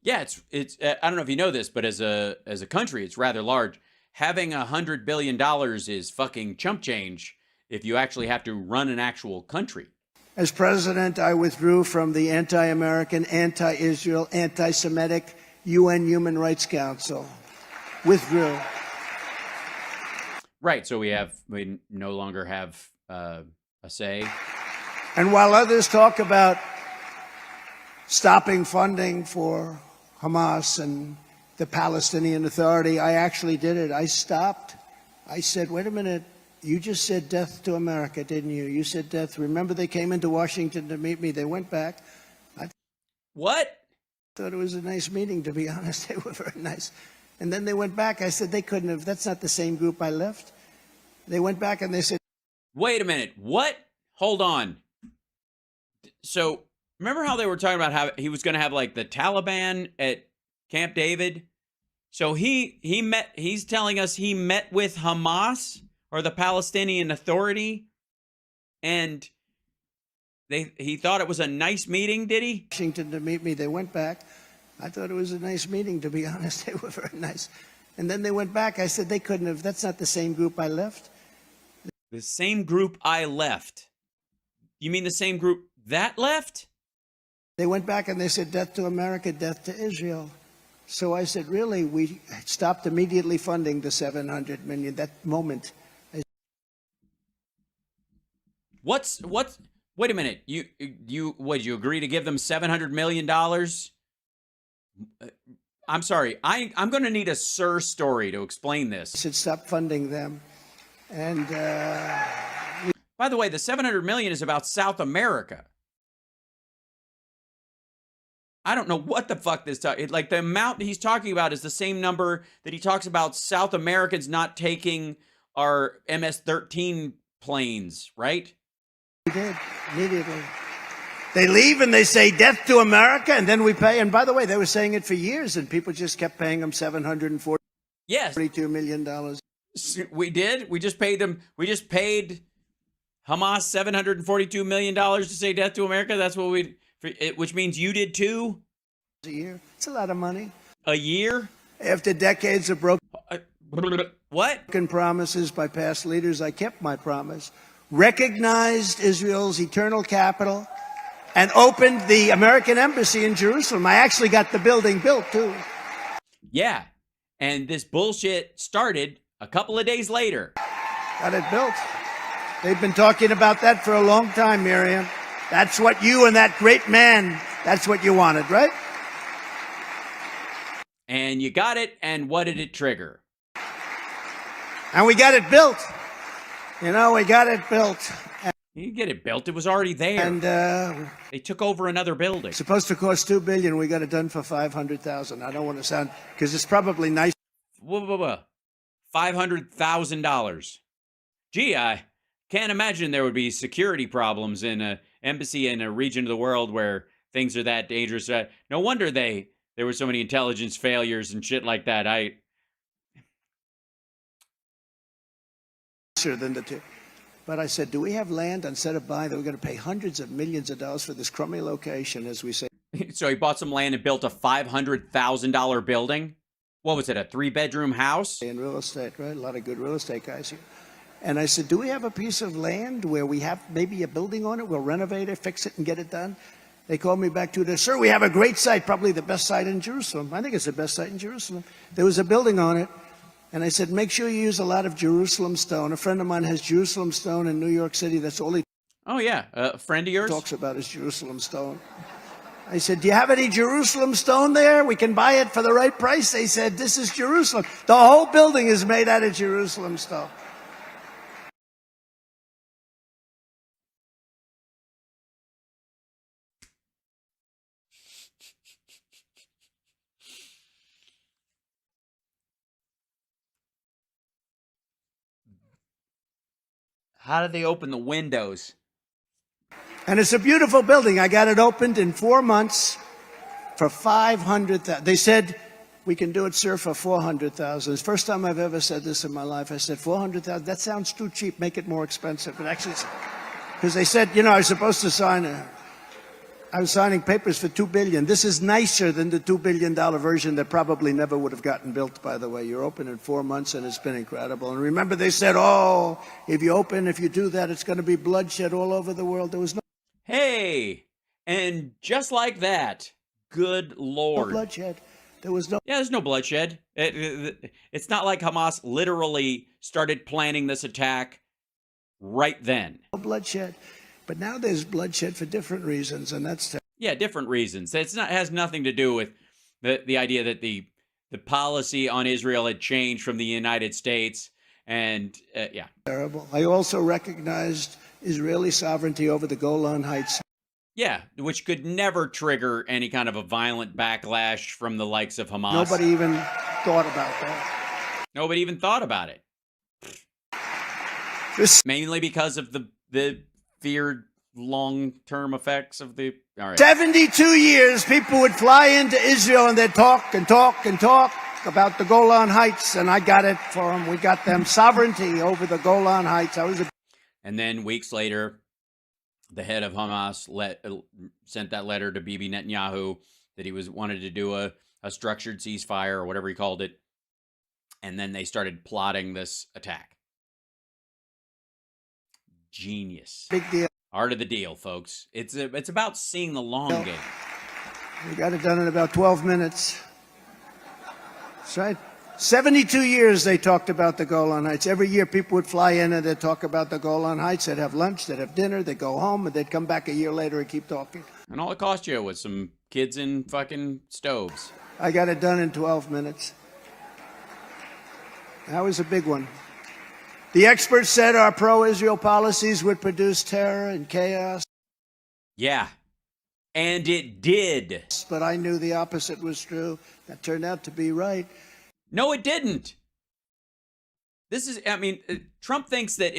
Yeah, it's. I don't know if you know this, but as a country, it's rather large. Having $100 billion is fucking chump change if you actually have to run an actual country. As president, I withdrew from the anti-American, anti-Israel, anti-Semitic UN Human Rights Council. Withdrew. Right, so we no longer have a say. And while others talk about stopping funding for Hamas and the Palestinian Authority, I actually did it. I stopped. I said, wait a minute, you just said death to America, didn't you? You said death. Remember they came into Washington to meet me. They went back. What? Thought it was a nice meeting, to be honest. They were very nice. And then they went back. I said, they couldn't have. That's not the same group I left. They went back and they said, wait a minute. What? Hold on. So remember how they were talking about how he was going to have like the Taliban at Camp David? So he's telling us he met with Hamas or the Palestinian Authority, and he thought it was a nice meeting, did he? Washington to meet me. They went back. I thought it was a nice meeting, to be honest. They were very nice. And then they went back. I said, they couldn't have. That's not the same group I left. The same group I left. You mean the same group that left? They went back and they said, death to America, death to Israel. So I said, really? We stopped immediately funding the $700 million. That moment. Wait a minute. You agree to give them $700 million? I'm sorry. I'm going to need a Sir story to explain this. I said, stop funding them. And by the way, the $700 million is about South America. I don't know what the fuck this like the amount he's talking about is the same number that he talks about South Americans not taking our MS-13 planes, right? We did immediately. They leave and they say death to America, and then we pay. And by the way, they were saying it for years, and people just kept paying them $742 million. We did. We just paid them. We just paid Hamas $742 million to say death to America. That's what which means you did too. A year. It's a lot of money. A year? After decades of broken what? Promises by past leaders, I kept my promise. Recognized Israel's eternal capital and opened the American embassy in Jerusalem. I actually got the building built too. Yeah. And this bullshit started a couple of days later. Got it built. They've been talking about that for a long time, Miriam. That's what you and that great man, that's what you wanted, right? And you got it, and what did it trigger? And we got it built. You know, we got it built. You get it built. It was already there. And they took over another building. It's supposed to cost $2 billion. We got it done for $500,000. I don't want to sound, because it's probably nice. $500,000. Gee, I can't imagine there would be security problems in an embassy in a region of the world where things are that dangerous. No wonder they there were so many intelligence failures and shit like that. Than the two. But I said, do we have land? Instead of buying that, we're going to pay hundreds of millions of dollars for this crummy location, as we say. So he bought some land and built a $500,000 building. What was it, a 3-bedroom house? In real estate, right? A lot of good real estate guys here. And I said, do we have a piece of land where we have maybe a building on it? We'll renovate it, fix it, and get it done. They called me back 2 days. Sir, we have a great site, probably the best site in Jerusalem. I think it's the best site in Jerusalem. There was a building on it. And I said, make sure you use a lot of Jerusalem stone. A friend of mine has Jerusalem stone in New York City. That's all he Oh, yeah. A friend of yours? talks about is Jerusalem stone. I said, do you have any Jerusalem stone there? We can buy it for the right price. They said, this is Jerusalem. The whole building is made out of Jerusalem stone. How did they open the windows? And it's a beautiful building. I got it opened in 4 months for $500,000. They said, we can do it, sir, for $400,000. It's the first time I've ever said this in my life. I said, $400,000, that sounds too cheap. Make it more expensive. But actually, because they said, you know, I was supposed to I was signing papers for $2 billion. This is nicer than the $2 billion version that probably never would have gotten built, by the way. You're open in 4 months, and it's been incredible. And remember, they said, oh, if you do that, it's going to be bloodshed all over the world. There was no Hey, and just like that, good Lord. bloodshed. There was no Yeah, there's no bloodshed. It's not like Hamas literally started planning this attack right then. bloodshed. But now there's bloodshed for different reasons, and that's Yeah, different reasons. It has nothing to do with the idea that the policy on Israel had changed from the United States, and yeah. terrible. I also recognized Israeli sovereignty over the Golan Heights. Yeah, which could never trigger any kind of a violent backlash from the likes of Hamas. Nobody even thought about that. Nobody even thought about it. This Mainly because of the feared long-term effects of the... All right. 72 years, people would fly into Israel and they'd talk and talk and talk about the Golan Heights, and I got it for them. We got them sovereignty over the Golan Heights. And then weeks later, the head of Hamas sent that letter to Bibi Netanyahu that he wanted to do a structured ceasefire or whatever he called it. And then they started plotting this attack. Genius. Big deal. Art of the deal, folks. It's about seeing the long game. We got it done in about 12 minutes. That's right. 72 years they talked about the Golan Heights. Every year people would fly in and they'd talk about the Golan Heights. They'd have lunch, they'd have dinner, they'd go home, and they'd come back a year later and keep talking. And all it cost you was some kids in fucking stoves. I got it done in 12 minutes. That was a big one. The experts said our pro-Israel policies would produce terror and chaos. Yeah. And it did. But I knew the opposite was true. That turned out to be right. No, it didn't. Trump thinks that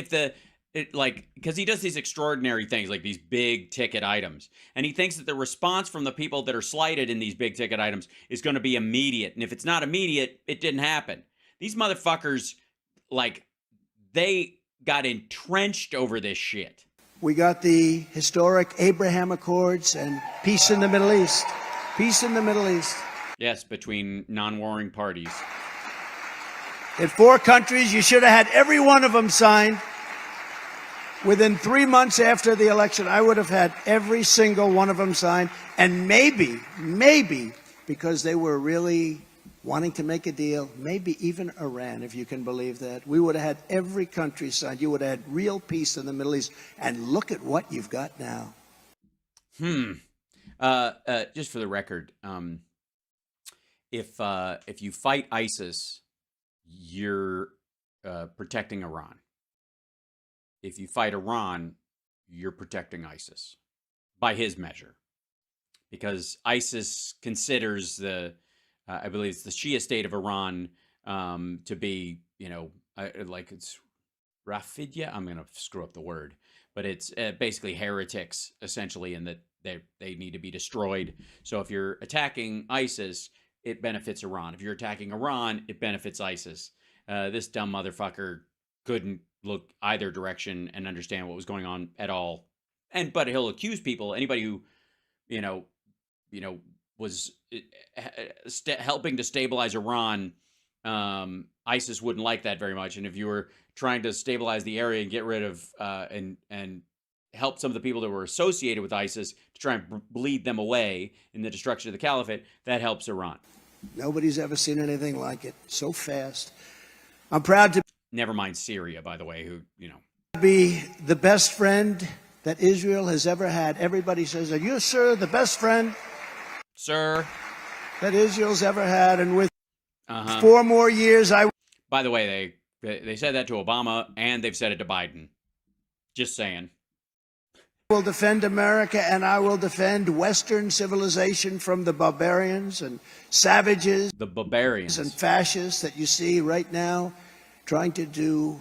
because he does these extraordinary things, like these big ticket items, and he thinks that the response from the people that are slighted in these big ticket items is going to be immediate. And if it's not immediate, it didn't happen. These motherfuckers, they got entrenched over this shit. We got the historic Abraham Accords and peace in the Middle East. Peace in the Middle East. Yes, between non-warring parties. In 4 countries, you should have had every one of them signed. Within 3 months after the election, I would have had every single one of them signed. And maybe, because they were really wanting to make a deal, maybe even Iran, if you can believe that, we would have had every country signed. You would have had real peace in the Middle East. And look at what you've got now. Just for the record, if you fight ISIS, you're protecting Iran. If you fight Iran, you're protecting ISIS, by his measure, because ISIS considers I believe it's the Shia state of Iran, to be, like it's Rafidia. I'm going to screw up the word, but it's basically heretics, essentially, in that they need to be destroyed. So if you're attacking ISIS, it benefits Iran. If you're attacking Iran, it benefits ISIS. This dumb motherfucker couldn't look either direction and understand what was going on at all. But he'll accuse people, anybody who, you know, was helping to stabilize Iran. ISIS wouldn't like that very much. And if you were trying to stabilize the area and get rid of and help some of the people that were associated with ISIS to try and bleed them away in the destruction of the caliphate, that helps Iran. Nobody's ever seen anything like it. So fast. I'm proud to Never mind Syria, by the way, who, be the best friend that Israel has ever had. Everybody says, are you, sir, the best friend Sir, that Israel's ever had? And with 4 more years, by the way, they said that to Obama, and they've said it to Biden. Just saying. will defend America, and I will defend Western civilization from the barbarians and savages The barbarians. and fascists that you see right now trying to do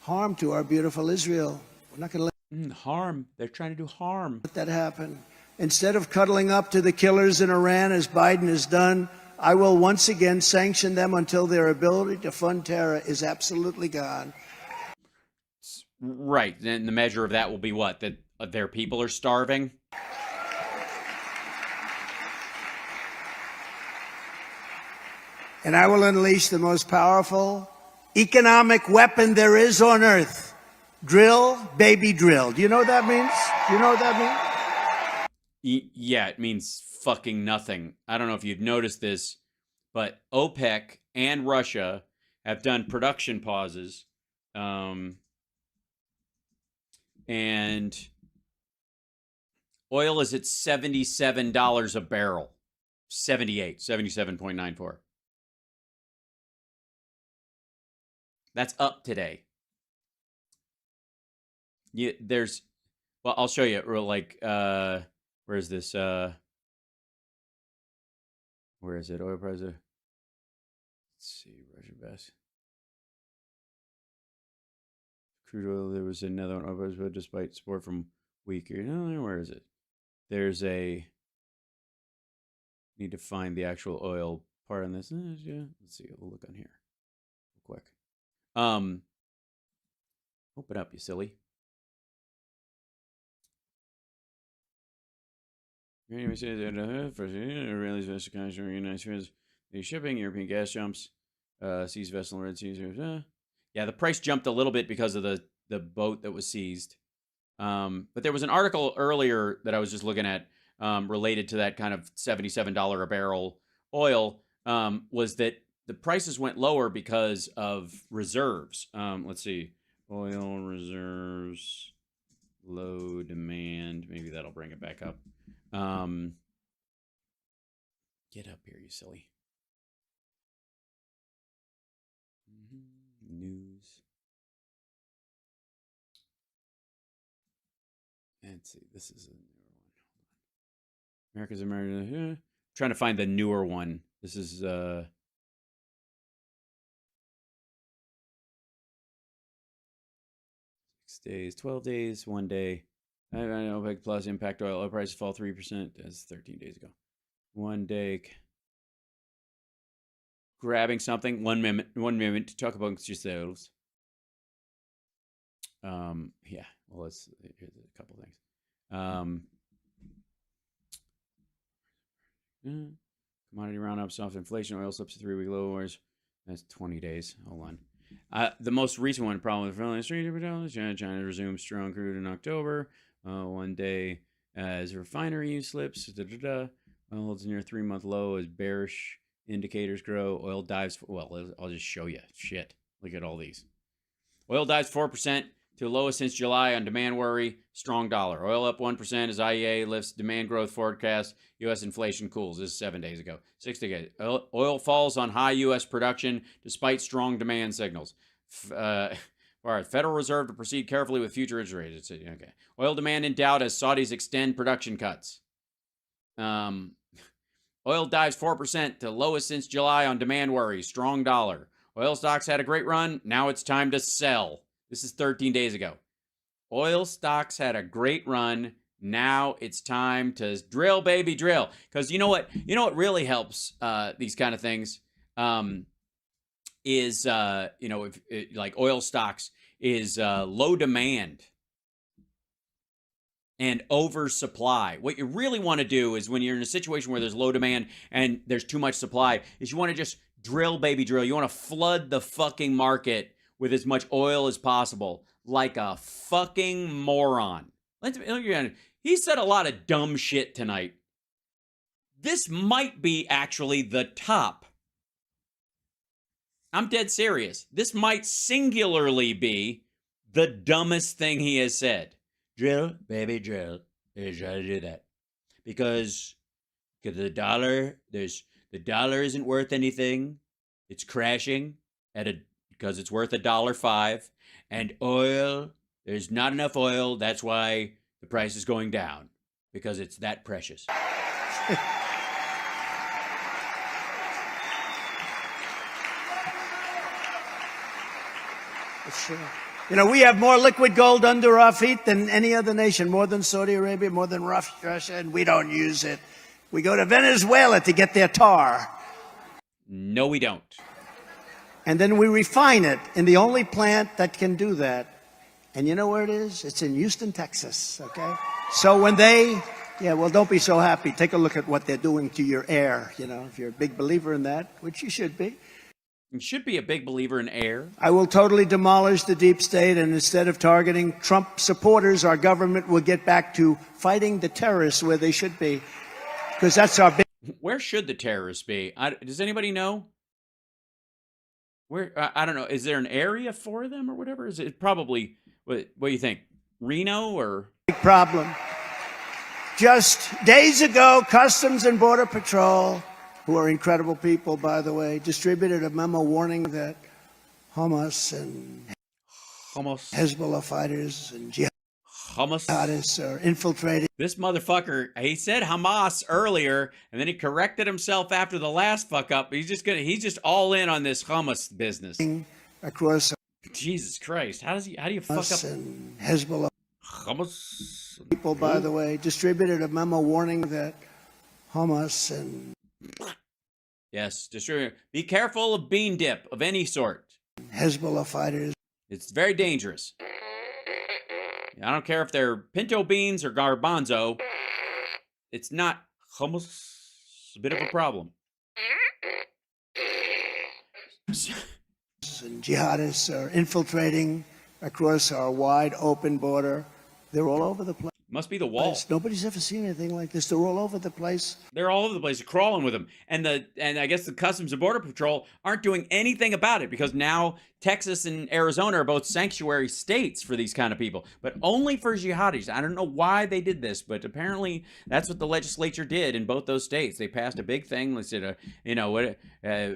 harm to our beautiful Israel. We're not going to Harm. They're trying to do harm. let that happen. Instead of cuddling up to the killers in Iran, as Biden has done, I will once again sanction them until their ability to fund terror is absolutely gone. Right. And the measure of that will be what? That their people are starving? And I will unleash the most powerful economic weapon there is on earth. Drill, baby, drill. Do you know what that means? Do you know what that means? Yeah, it means fucking nothing. I don't know if you've noticed this, but OPEC and Russia have done production pauses. And oil is at $77 a barrel. 77.94. That's up today. Yeah, well, I'll show you. Where is this? Where is it? Oil price. Let's see, Russian best. Crude oil, there was another one. Oil price, but despite support from weaker. No, where is it? There's a. Need to find the actual oil part on this. Yeah, let's see. We'll look on here real quick. Open up, you silly. The shipping, European gas jumps, seized vessel in Red Sea. Yeah, the price jumped a little bit because of the boat that was seized. But there was an article earlier that I was just looking at related to that kind of $77 a barrel oil, was that the prices went lower because of reserves. Let's see. Oil reserves, low demand. Maybe that'll bring it back up. Get up here, you silly. News. Let's see. This is a newer one. America's America. Trying to find the newer one. This is 6 days, 12 days, 1 day. I know OPEC Plus impact oil prices fall 3%. That's 13 days ago. 1 day. Grabbing something. 1 minute to talk about yourselves. Yeah. Well, here's a couple things. Commodity roundup, soft inflation, oil slips to 3-week lows. That's 20 days. Hold on. The most recent one, problem with the street. China resumes strong crude in October. 1 day as refinery use slips. Oil holds near 3-month low as bearish indicators grow. Oil dives. Well, I'll just show you. Shit. Look at all these. Oil dives 4% to lowest since July on demand worry. Strong dollar. Oil up 1% as IEA lifts demand growth forecast. U.S. inflation cools. This is 7 days ago. 6 days ago. Oil falls on high U.S. production despite strong demand signals. All right, Federal Reserve to proceed carefully with future interest rates. Okay. Oil demand in doubt as Saudis extend production cuts. Oil dives 4% to lowest since July on demand worry. Strong dollar. Oil stocks had a great run. Now it's time to sell. This is 13 days ago. Oil stocks had a great run. Now it's time to drill, baby, drill. Because you know what? You know what really helps these kind of things is if like oil stocks is low demand and oversupply. What you really want to do is when you're in a situation where there's low demand and there's too much supply, is you want to just drill, baby, drill. You want to flood the fucking market with as much oil as possible, like a fucking moron. He said a lot of dumb shit tonight. This might be actually the top. I'm dead serious. This might singularly be the dumbest thing he has said. Drill, baby, drill. You gotta do that. Because the dollar isn't worth anything. It's crashing because it's worth $1.05. And oil, there's not enough oil. That's why the price is going down, because it's that precious. Sure. You know, we have more liquid gold under our feet than any other nation, more than Saudi Arabia, more than Russia, and we don't use it. We go to Venezuela to get their tar. No, we don't. And then we refine it in the only plant that can do that. And you know where it is? It's in Houston, Texas, okay? So when don't be so happy. Take a look at what they're doing to your air, if you're a big believer in that, which you should be. You should be a big believer in air. I will totally demolish the deep state, and instead of targeting Trump supporters, our government will get back to fighting the terrorists where they should be, because that's our big... Where should the terrorists be? Does anybody know? Where? I don't know. Is there an area for them or whatever? Is it probably, what do you think? Reno or? Big problem. Just days ago, Customs and Border Patrol, who are incredible people, by the way, distributed a memo warning that Hamas and Hezbollah fighters and jihadists are infiltrating. This motherfucker, he said Hamas earlier, and then he corrected himself after the last fuck up. He's just all in on this Hamas business. Across Jesus Christ, how do you fuck up? And Hezbollah Hamas people, by the way, distributed a memo warning that Hamas and yes, distributor. Be careful of bean dip of any sort. Hezbollah fighters. It's very dangerous. I don't care if they're pinto beans or garbanzo. It's not hummus. It's a bit of a problem. And jihadists are infiltrating across our wide open border. They're all over the place. Must be the wall. Nobody's ever seen anything like this. They're all over the place. They're all over the place. They're crawling with them. And I guess the Customs and Border Patrol aren't doing anything about it, because now Texas and Arizona are both sanctuary states for these kind of people, but only for jihadis. I don't know why they did this, but apparently that's what the legislature did in both those states. They passed a big thing. They said,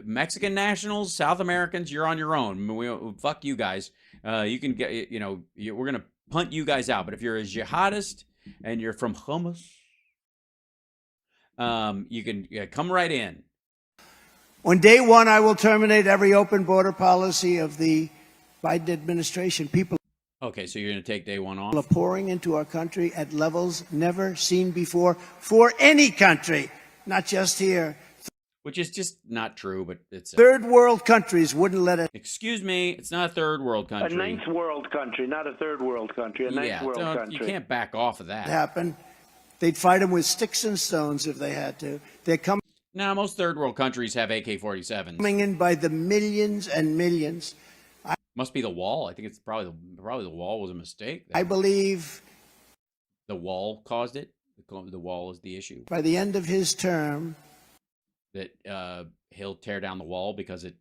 Mexican nationals, South Americans, you're on your own. Fuck you guys. You can get, we're going to punt you guys out. But if you're a jihadist and you're from Hamas, you can come right in. On day one, I will terminate every open border policy of the Biden administration. People Okay, so you're going to take day one off? are pouring into our country at levels never seen before for any country, not just here. Which is just not true, but it's... Third world countries wouldn't let it... Excuse me, it's not a third world country. A ninth world country, not a third world country, a ninth world country. You can't back off of that. Happen. They'd fight them with sticks and stones if they had to. They're coming Now, most third world countries have AK-47s. in by the millions and millions. Must be the wall. I think it's probably the wall was a mistake. I believe the wall caused it. The wall is the issue. by the end of his term, that he'll tear down the wall because it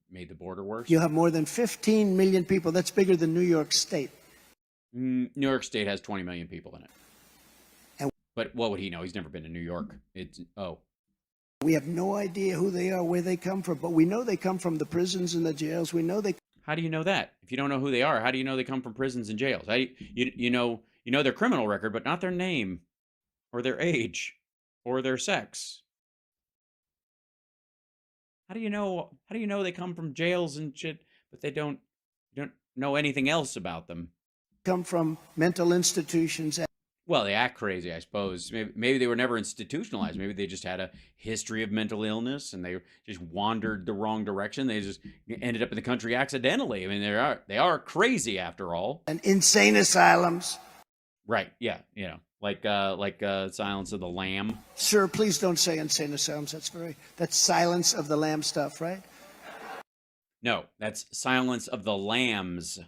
made the border worse. you'll have more than 15 million people. That's bigger than New York State. New York State has 20 million people in it. And but what would he know? He's never been to New York. we have no idea who they are, where they come from, but we know they come from the prisons and the jails. We know they... How do you know that? If you don't know who they are, how do you know they come from prisons and jails? You know their criminal record, but not their name, or their age, or their sex. How do you know they come from jails and shit, but they don't know anything else about them. Come from mental institutions. Well, they act crazy, I suppose. Maybe they were never institutionalized. Maybe they just had a history of mental illness and they just wandered the wrong direction. They just ended up in the country accidentally. I mean, they are crazy after all. And insane asylums. Right? Yeah. You know, like Silence of the Lamb. Sir, please don't say insane asylums. That's Silence of the Lamb stuff, right? No, that's Silence of the Lambs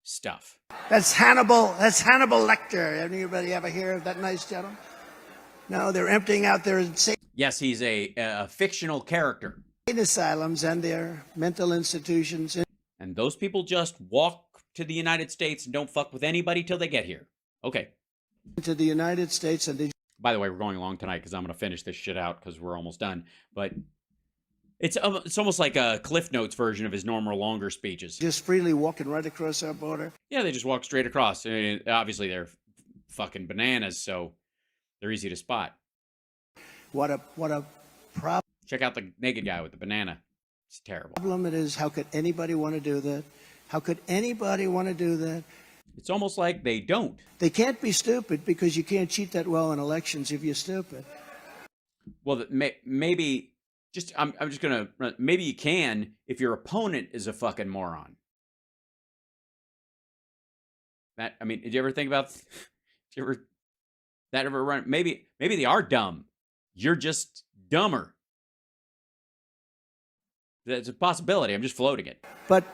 stuff. That's Hannibal Lecter. Anybody ever hear of that nice gentleman? No, they're emptying out their insane Yes, he's a fictional character. asylums and their mental institutions. And those people just walk to the United States and don't fuck with anybody till they get here. Okay. To the United States. And by the way, we're going long tonight because I'm going to finish this shit out because we're almost done. But it's almost like a Cliff Notes version of his normal longer speeches. Just freely walking right across our border. Yeah, they just walk straight across. I mean, obviously, they're fucking bananas, so they're easy to spot. What a problem. Check out the naked guy with the banana. It's terrible. Problem it is, how could anybody want to do that? How could anybody want to do that? It's almost like they don't. They can't be stupid because you can't cheat that well in elections if you're stupid. Well, maybe just I'm just gonna maybe you can if your opponent is a fucking moron. That I mean, did you ever think about? Did that ever run? Maybe they are dumb. You're just dumber. That's a possibility. I'm just floating it. But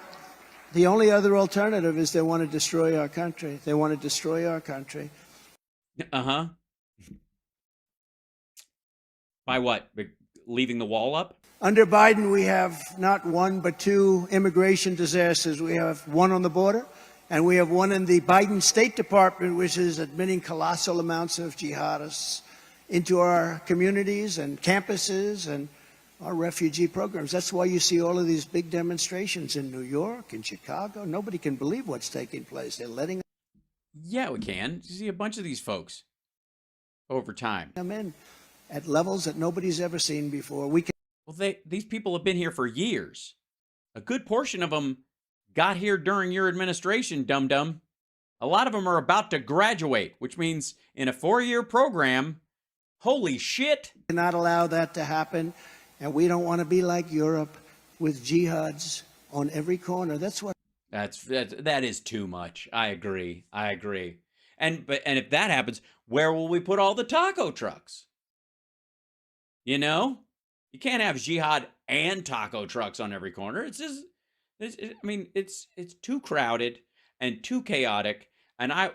the only other alternative is they want to destroy our country. They want to destroy our country. Uh-huh. By what? Leaving the wall up? Under Biden, we have not one but two immigration disasters. We have one on the border, and we have one in the Biden State Department, which is admitting colossal amounts of jihadists into our communities and campuses and our refugee programs. That's why you see all of these big demonstrations in New York, in Chicago. Nobody can believe what's taking place. They're letting Yeah, we can. You see a bunch of these folks over time. them in at levels that nobody's ever seen before. Well, these people have been here for years. A good portion of them got here during your administration, dum-dum. A lot of them are about to graduate, which means in a 4-year program, holy shit. Cannot allow that to happen. And we don't want to be like Europe with jihads on every corner. That's what. That is too much. I agree. And if that happens, where will we put all the taco trucks? You know, you can't have jihad and taco trucks on every corner. It's just, it's too crowded and too chaotic. And I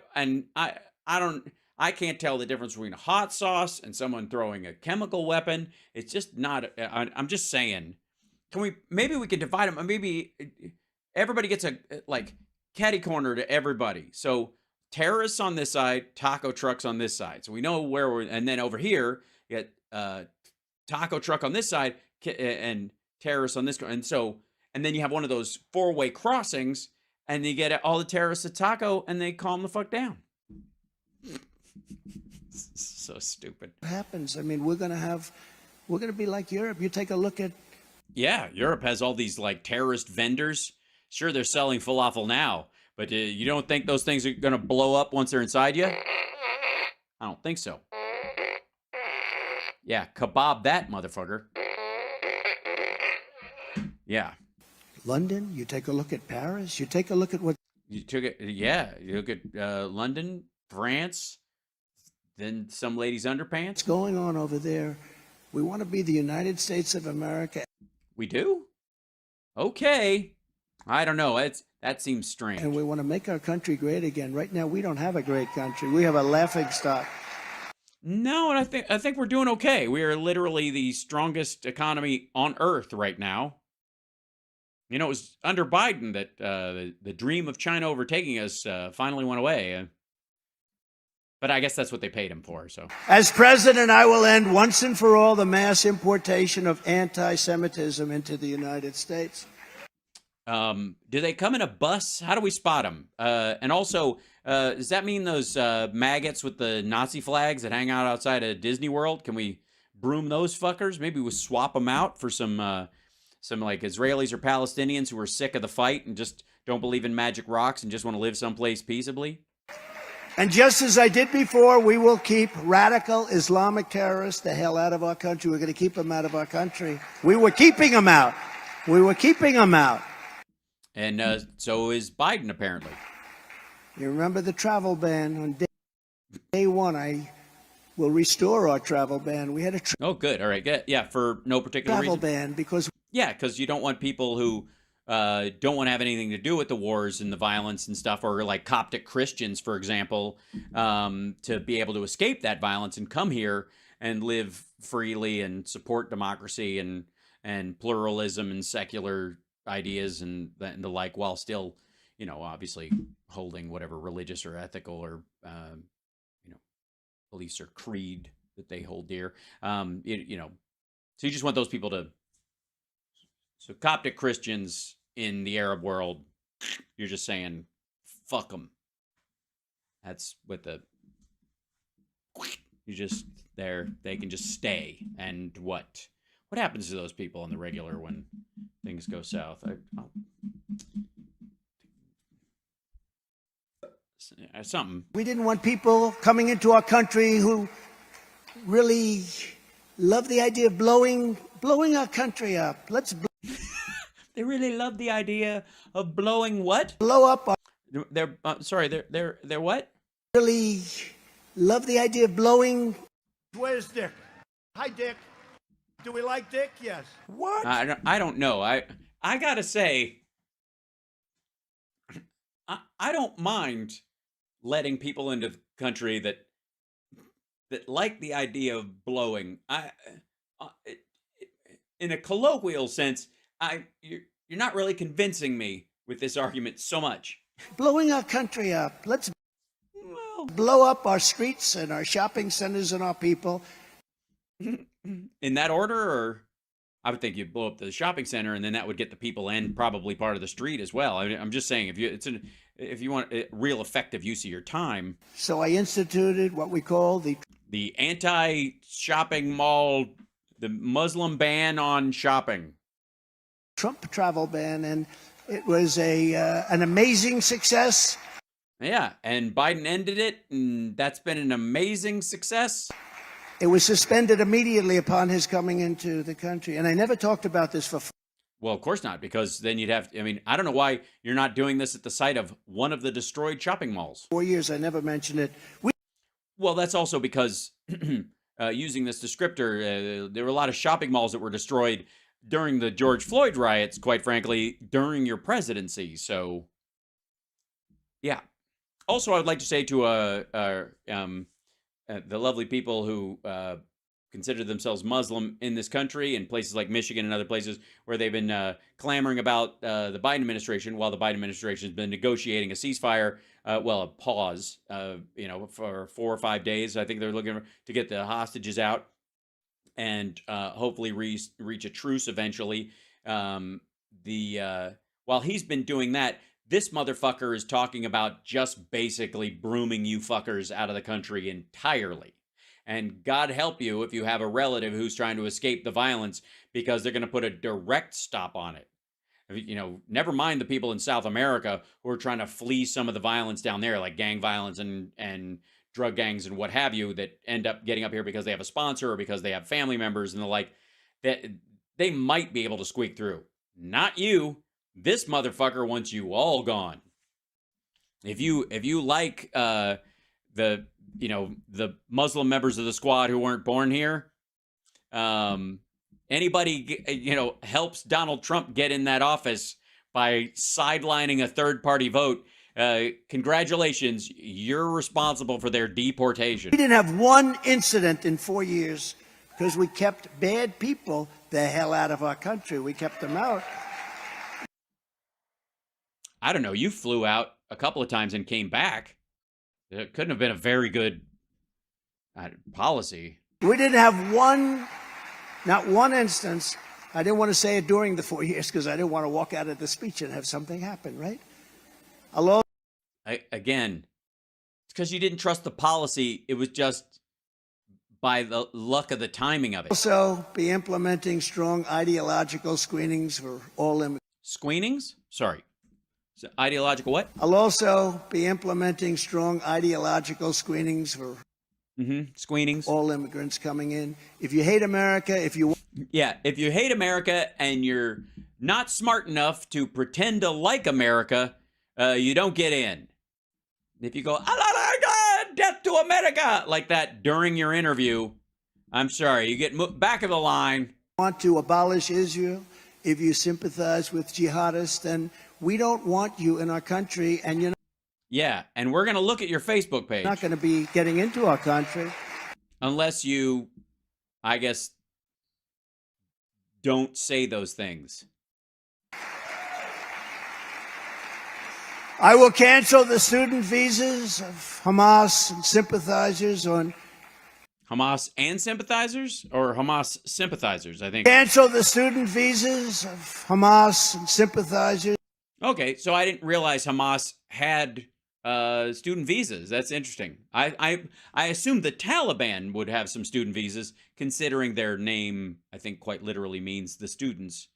can't tell the difference between a hot sauce and someone throwing a chemical weapon. It's just not. I'm just saying. Maybe we can divide them. Maybe everybody gets a catty corner to everybody. So terrorists on this side, taco trucks on this side. So we know where we're. And then over here, you get taco truck on this side and terrorists on this. And then you have one of those 4-way crossings, and you get all the terrorists at taco, and they calm the fuck down. So stupid. What happens? I mean, we're going to be like Europe. You take a look at. Yeah, Europe has all these like terrorist vendors. Sure, they're selling falafel now, but you don't think those things are going to blow up once they're inside you? I don't think so. Yeah, kebab that motherfucker. Yeah. London, you take a look at Paris, you take a look at what. You took it, yeah. You look at London, France, then some lady's underpants. What's going on over there? We want to be the United States of America. We do? Okay. I don't know. That seems strange. And we want to make our country great again. Right now, we don't have a great country. We have a laughingstock. No, and I think we're doing okay. We are literally the strongest economy on earth right now. You know, it was under Biden that the dream of China overtaking us finally went away. But I guess that's what they paid him for. So, as president, I will end once and for all the mass importation of anti-Semitism into the United States. Do they come in a bus? How do we spot them? And also, does that mean those maggots with the Nazi flags that hang out outside of Disney World? Can we broom those fuckers? Maybe we swap them out for some like Israelis or Palestinians who are sick of the fight and just don't believe in magic rocks and just want to live someplace peaceably. And just as I did before, we will keep radical Islamic terrorists the hell out of our country. We're going to keep them out of our country. We were keeping them out. We were keeping them out. And so is Biden, apparently. You remember the travel ban? On day one, I will restore our travel ban. We had a oh, good. All right. Yeah, for no particular travel reason. ban because... Yeah, because you don't want people who don't want to have anything to do with the wars and the violence and stuff, or like Coptic Christians, for example, to be able to escape that violence and come here and live freely and support democracy and pluralism and secular ideas and the like, while still, you know, obviously holding whatever religious or ethical or, you know, beliefs or creed that they hold dear. You know, so you just want those people to... So Coptic Christians in the Arab world, you're just saying, fuck them. That's what you just, they can just stay. And what happens to those people on the regular when things go south? Something. We didn't want people coming into our country who really love the idea of blowing our country up. Let's They really love the idea of blowing what? blow up our... They're sorry. They're what? Really love the idea of blowing... Where's Dick? Hi, Dick. Do we like Dick? Yes. What? I don't know. I gotta say, I don't mind letting people into the country that like the idea of blowing. In a colloquial sense, you're not really convincing me with this argument so much. Blowing our country up. Let's blow up our streets and our shopping centers and our people. In that order, or I would think you'd blow up the shopping center, and then that would get the people and probably part of the street as well. I'm just saying, if you want a real effective use of your time. So I instituted what we call the anti-shopping mall, the Muslim ban on shopping. Trump travel ban, and it was an amazing success. Yeah, and Biden ended it, and that's been an amazing success. It was suspended immediately upon his coming into the country, and I never talked about this for... Well, of course not, because then you'd have... I mean, I don't know why you're not doing this at the site of one of the destroyed shopping malls. 4 years, I never mentioned it. Well, that's also because, using this descriptor, there were a lot of shopping malls that were destroyed during the George Floyd riots, quite frankly, during your presidency. So, yeah. Also, I would like to say to the lovely people who consider themselves Muslim in this country, in places like Michigan and other places where they've been clamoring about the Biden administration, while the Biden administration has been negotiating a ceasefire, a pause, you know, for 4 or 5 days. I think they're looking to get the hostages out and hopefully reach a truce eventually. While he's been doing that, this motherfucker is talking about just basically brooming you fuckers out of the country entirely. And God help you if you have a relative who's trying to escape the violence, because they're going to put a direct stop on it. You know, never mind the people in South America who are trying to flee some of the violence down there, like gang violence and drug gangs and what have you, that end up getting up here because they have a sponsor or because they have family members and the like, that they might be able to squeak through. Not you. This motherfucker wants you all gone. If you like the Muslim members of the squad who weren't born here, anybody helps Donald Trump get in that office by sidelining a third-party vote, congratulations, you're responsible for their deportation. We didn't have one incident in 4 years because we kept bad people the hell out of our country. We kept them out. I don't know, you flew out a couple of times and came back. It couldn't have been a very good policy. We didn't have not one instance. I didn't want to say it during the 4 years because I didn't want to walk out of the speech and have something happen, right? Again, it's because you didn't trust the policy. It was just by the luck of the timing of it. Also, be implementing strong ideological screenings for all immigrants. Screenings? Sorry. So ideological what? I'll also be implementing strong ideological screenings for Screenings. all immigrants coming in. If you hate America, if you hate America and you're not smart enough to pretend to like America, you don't get in. If you go, death to America, like that during your interview, I'm sorry, you get back of the line. Want to abolish Israel, if you sympathize with jihadists, then we don't want you in our country, and you're and we're going to look at your Facebook page. not going to be getting into our country. Unless you, I guess, don't say those things. I will cancel the student visas of Hamas and sympathizers on Hamas and sympathizers, or Hamas sympathizers, I think. cancel the student visas of Hamas and sympathizers. Okay, so I didn't realize Hamas had student visas. That's interesting. I assumed the Taliban would have some student visas, considering their name, I think, quite literally means the students.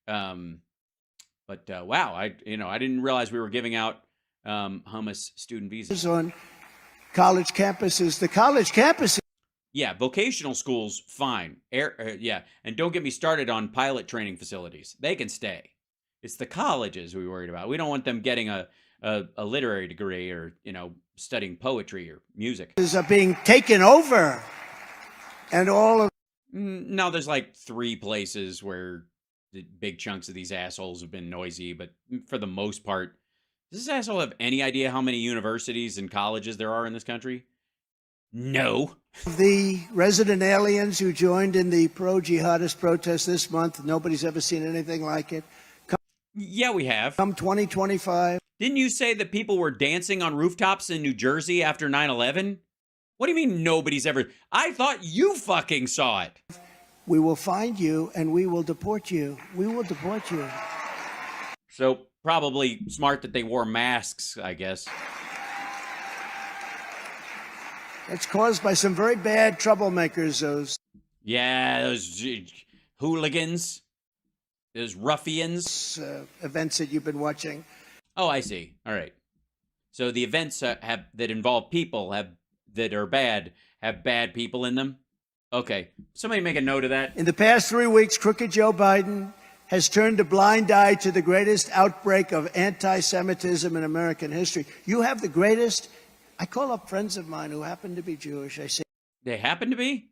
But wow, I didn't realize we were giving out Hamas student visas On college campuses. The college campuses. Yeah, vocational schools, fine. And don't get me started on pilot training facilities. They can stay. It's the colleges we worried about. We don't want them getting a literary degree or, studying poetry or music. Are being taken over. And all of No, there's like 3 places where the big chunks of these assholes have been noisy, but for the most part, does this asshole have any idea how many universities and colleges there are in this country? No. the resident aliens who joined in the pro-jihadist protest this month, nobody's ever seen anything like it. Yeah, we have. Come 2025. Didn't you say that people were dancing on rooftops in New Jersey after 9/11? What do you mean nobody's ever? I thought you fucking saw it. We will find you and we will deport you. We will deport you. So probably smart that they wore masks, I guess. It's caused by some very bad troublemakers, those hooligans, those ruffians. Events that you've been watching. Oh, I see. All right. So the events that involve people that are bad have bad people in them. Okay. Somebody make a note of that. In the past 3 weeks, crooked Joe Biden has turned a blind eye to the greatest outbreak of anti-Semitism in American history. You have the greatest. I call up friends of mine who happen to be Jewish. I say, they happen to be?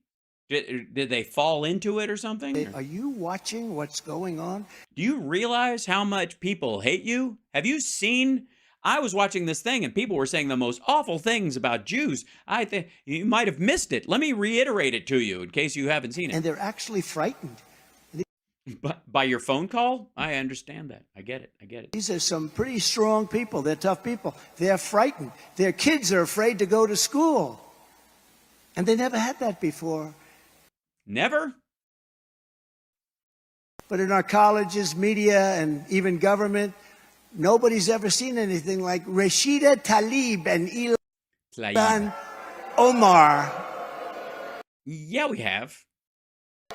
Did they fall into it or something? are you watching what's going on? Do you realize how much people hate you? Have you seen? I was watching this thing and people were saying the most awful things about Jews. I think you might have missed it. Let me reiterate it to you in case you haven't seen it. And they're actually frightened. But by your phone call? I understand that. I get it. These are some pretty strong people. They're tough people. They're frightened. Their kids are afraid to go to school. And they never had that before. Never? But in our colleges, media, and even government, nobody's ever seen anything like Rashida Tlaib and Ilhan Omar, Yeah, we have.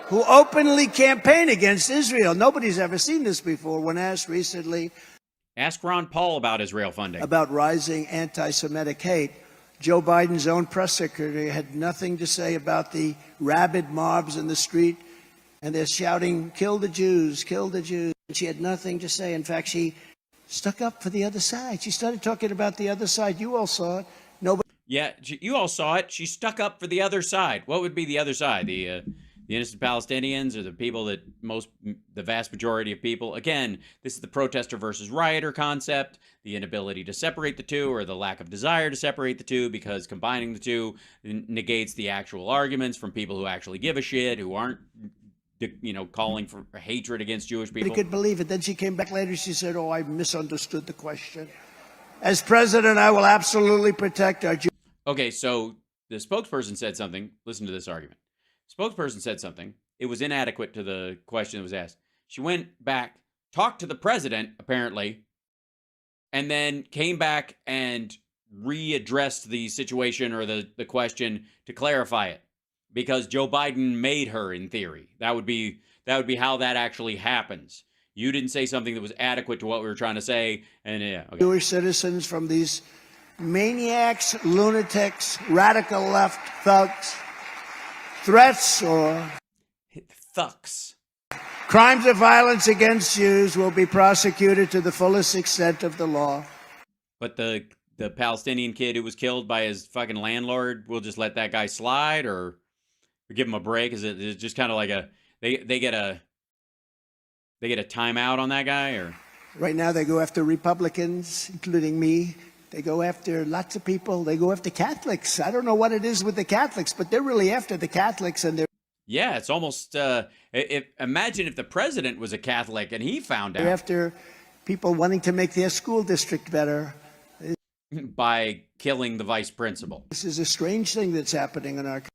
who openly campaign against Israel. Nobody's ever seen this before. When asked recently Ask Ron Paul about Israel funding. about rising anti-Semitic hate, Joe Biden's own press secretary had nothing to say about the rabid mobs in the street, and they're shouting, "Kill the Jews, kill the Jews." She had nothing to say. In fact, she stuck up for the other side. She started talking about the other side. You all saw it. Nobody. Yeah, you all saw it. She stuck up for the other side. What would be the other side? The innocent Palestinians, or the people the vast majority of people? Again, this is the protester versus rioter concept, the inability to separate the two, or the lack of desire to separate the two, because combining the two negates the actual arguments from people who actually give a shit, who aren't, calling for hatred against Jewish people. Nobody could believe it. Then she came back later. She said, "Oh, I misunderstood the question. As president, I will absolutely protect our Jews." Okay, so the spokesperson said something. Listen to this argument. Spokesperson said something. It was inadequate to the question that was asked. She went back, talked to the president, apparently, and then came back and readdressed the situation or the question to clarify it, because Joe Biden made her, in theory. That would be how that actually happens. you didn't say something that was adequate to what we were trying to say. And yeah, okay. Jewish citizens from these maniacs, lunatics, radical left thugs, threats or Thucks. crimes of violence against Jews will be prosecuted to the fullest extent of the law. But the Palestinian kid who was killed by his fucking landlord, we'll just let that guy slide, or give him a break? Is it just kind of like they get a timeout on that guy, or? Right now they go after Republicans, including me. They go after lots of people. They go after Catholics. I don't know what it is with the Catholics, but they're really after the Catholics, and they're it's almost. Imagine if the president was a Catholic and he found out. After people wanting to make their school district better by killing the vice principal. This is a strange thing that's happening in our country.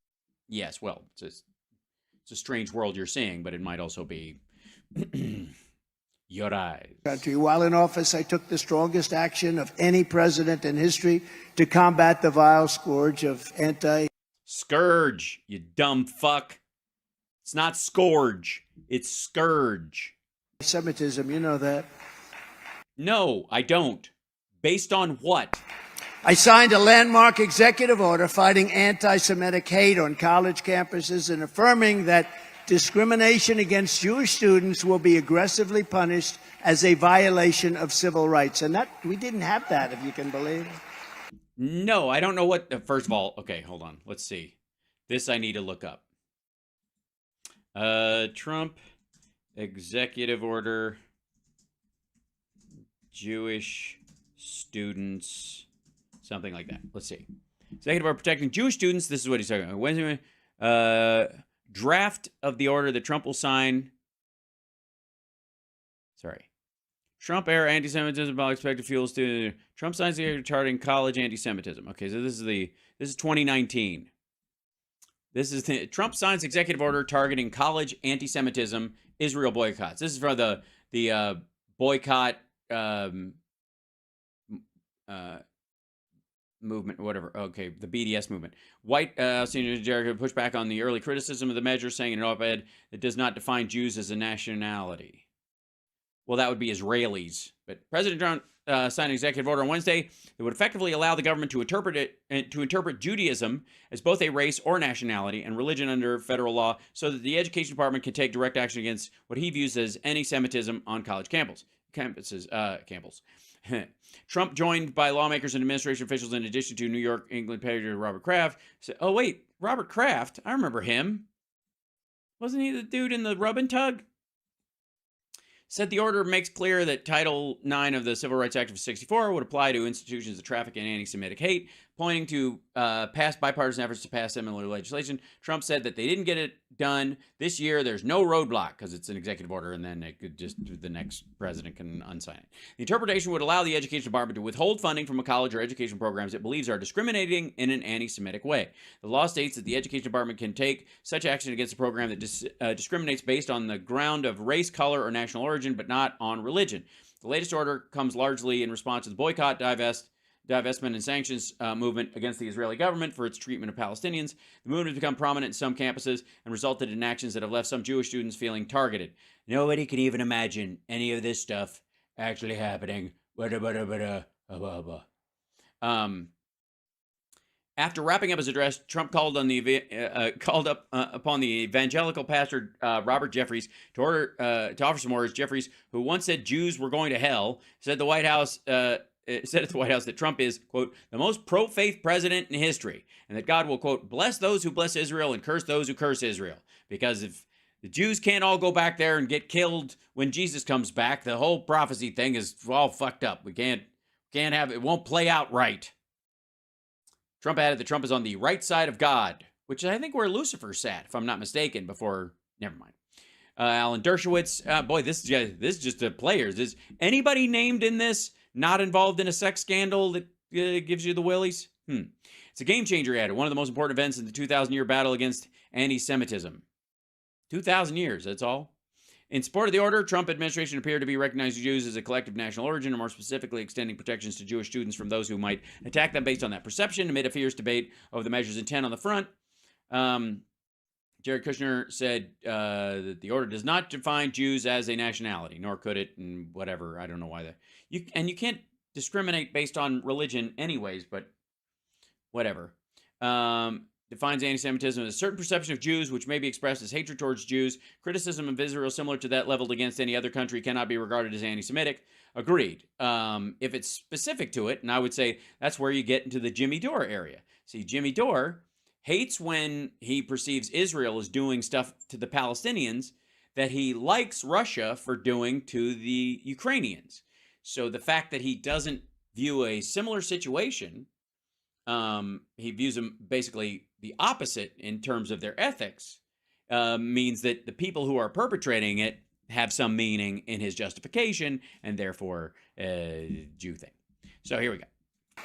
Yes, well, it's a strange world you're seeing, but it might also be your eyes. While in office, I took the strongest action of any president in history to combat the vile scourge of Scourge, you dumb fuck. It's not scourge, it's scourge. Anti-Semitism, you know that. No, I don't. Based on what? I signed a landmark executive order fighting anti-Semitic hate on college campuses and affirming that discrimination against Jewish students will be aggressively punished as a violation of civil rights. And that we didn't have that, if you can believe it. No, I don't know what. First of all, okay, hold on. Let's see. This I need to look up. Trump executive order, Jewish students, something like that. Let's see. Executive order protecting Jewish students. This is what he's talking about. Wednesday, draft of the order that Trump will sign. Sorry. Trump-era anti-Semitism about expected fuels to Trump signs the order targeting college anti-Semitism. Okay, so this is 2019. This is Trump signs executive order targeting college anti-Semitism, Israel boycotts. This is for the boycott movement, whatever. Okay, the BDS movement. White Senior Jericho pushed back on the early criticism of the measure, saying in an op-ed it does not define Jews as a nationality. Well, that would be Israelis. But President Trump signed an executive order on Wednesday that would effectively allow the government to interpret Judaism as both a race or nationality and religion under federal law, so that the Education Department can take direct action against what he views as anti-Semitism on college campuses. Trump, joined by lawmakers and administration officials, in addition to New York, England Patriot Robert Kraft, said, "Oh wait, Robert Kraft, I remember him. Wasn't he the dude in the rub and tug?" Said the order makes clear that Title IX of the Civil Rights Act of '64 would apply to institutions that traffic in anti-Semitic hate, pointing to past bipartisan efforts to pass similar legislation. Trump said that they didn't get it done this year. There's no roadblock because it's an executive order, and then it could just the next president can unsign it. The interpretation would allow the Education Department to withhold funding from a college or education programs it believes are discriminating in an anti-Semitic way. The law states that the Education Department can take such action against a program that discriminates based on the ground of race, color, or national origin, but not on religion. The latest order comes largely in response to the boycott, divestment, and sanctions movement against the Israeli government for its treatment of Palestinians. The movement has become prominent in some campuses and resulted in actions that have left some Jewish students feeling targeted. Nobody can even imagine any of this stuff actually happening. After wrapping up his address, Trump called upon the evangelical pastor Robert Jeffries to offer some orders. Jeffries, who once said Jews were going to hell, said at the White House that Trump is, quote, the most pro-faith president in history, and that God will, quote, bless those who bless Israel and curse those who curse Israel. Because if the Jews can't all go back there and get killed when Jesus comes back, the whole prophecy thing is all fucked up. We can't have it. Won't play out right. Trump added that Trump is on the right side of God, which I think where Lucifer sat, if I'm not mistaken, before. Never mind. Alan Dershowitz. Boy, this is just the players. Is anybody named in this not involved in a sex scandal that gives you the willies? It's a game changer, he added. One of the most important events in the 2,000-year battle against anti-Semitism. 2,000 years, that's all. In support of the order, Trump administration appeared to be recognizing Jews as a collective national origin, and more specifically extending protections to Jewish students from those who might attack them based on that perception, amid a fierce debate over the measure's intent on the front. Jared Kushner said that the order does not define Jews as a nationality, nor could it, and whatever. I don't know why that. You can't discriminate based on religion, anyways. But whatever. Defines anti-Semitism as a certain perception of Jews, which may be expressed as hatred towards Jews. Criticism of Israel similar to that leveled against any other country cannot be regarded as anti-Semitic. Agreed. If it's specific to it, and I would say that's where you get into the Jimmy Dore area. See, Jimmy Dore hates when he perceives Israel as doing stuff to the Palestinians that he likes Russia for doing to the Ukrainians. So the fact that he doesn't view a similar situation, he views them basically the opposite in terms of their ethics, means that the people who are perpetrating it have some meaning in his justification, and therefore Jew thing. So here we go.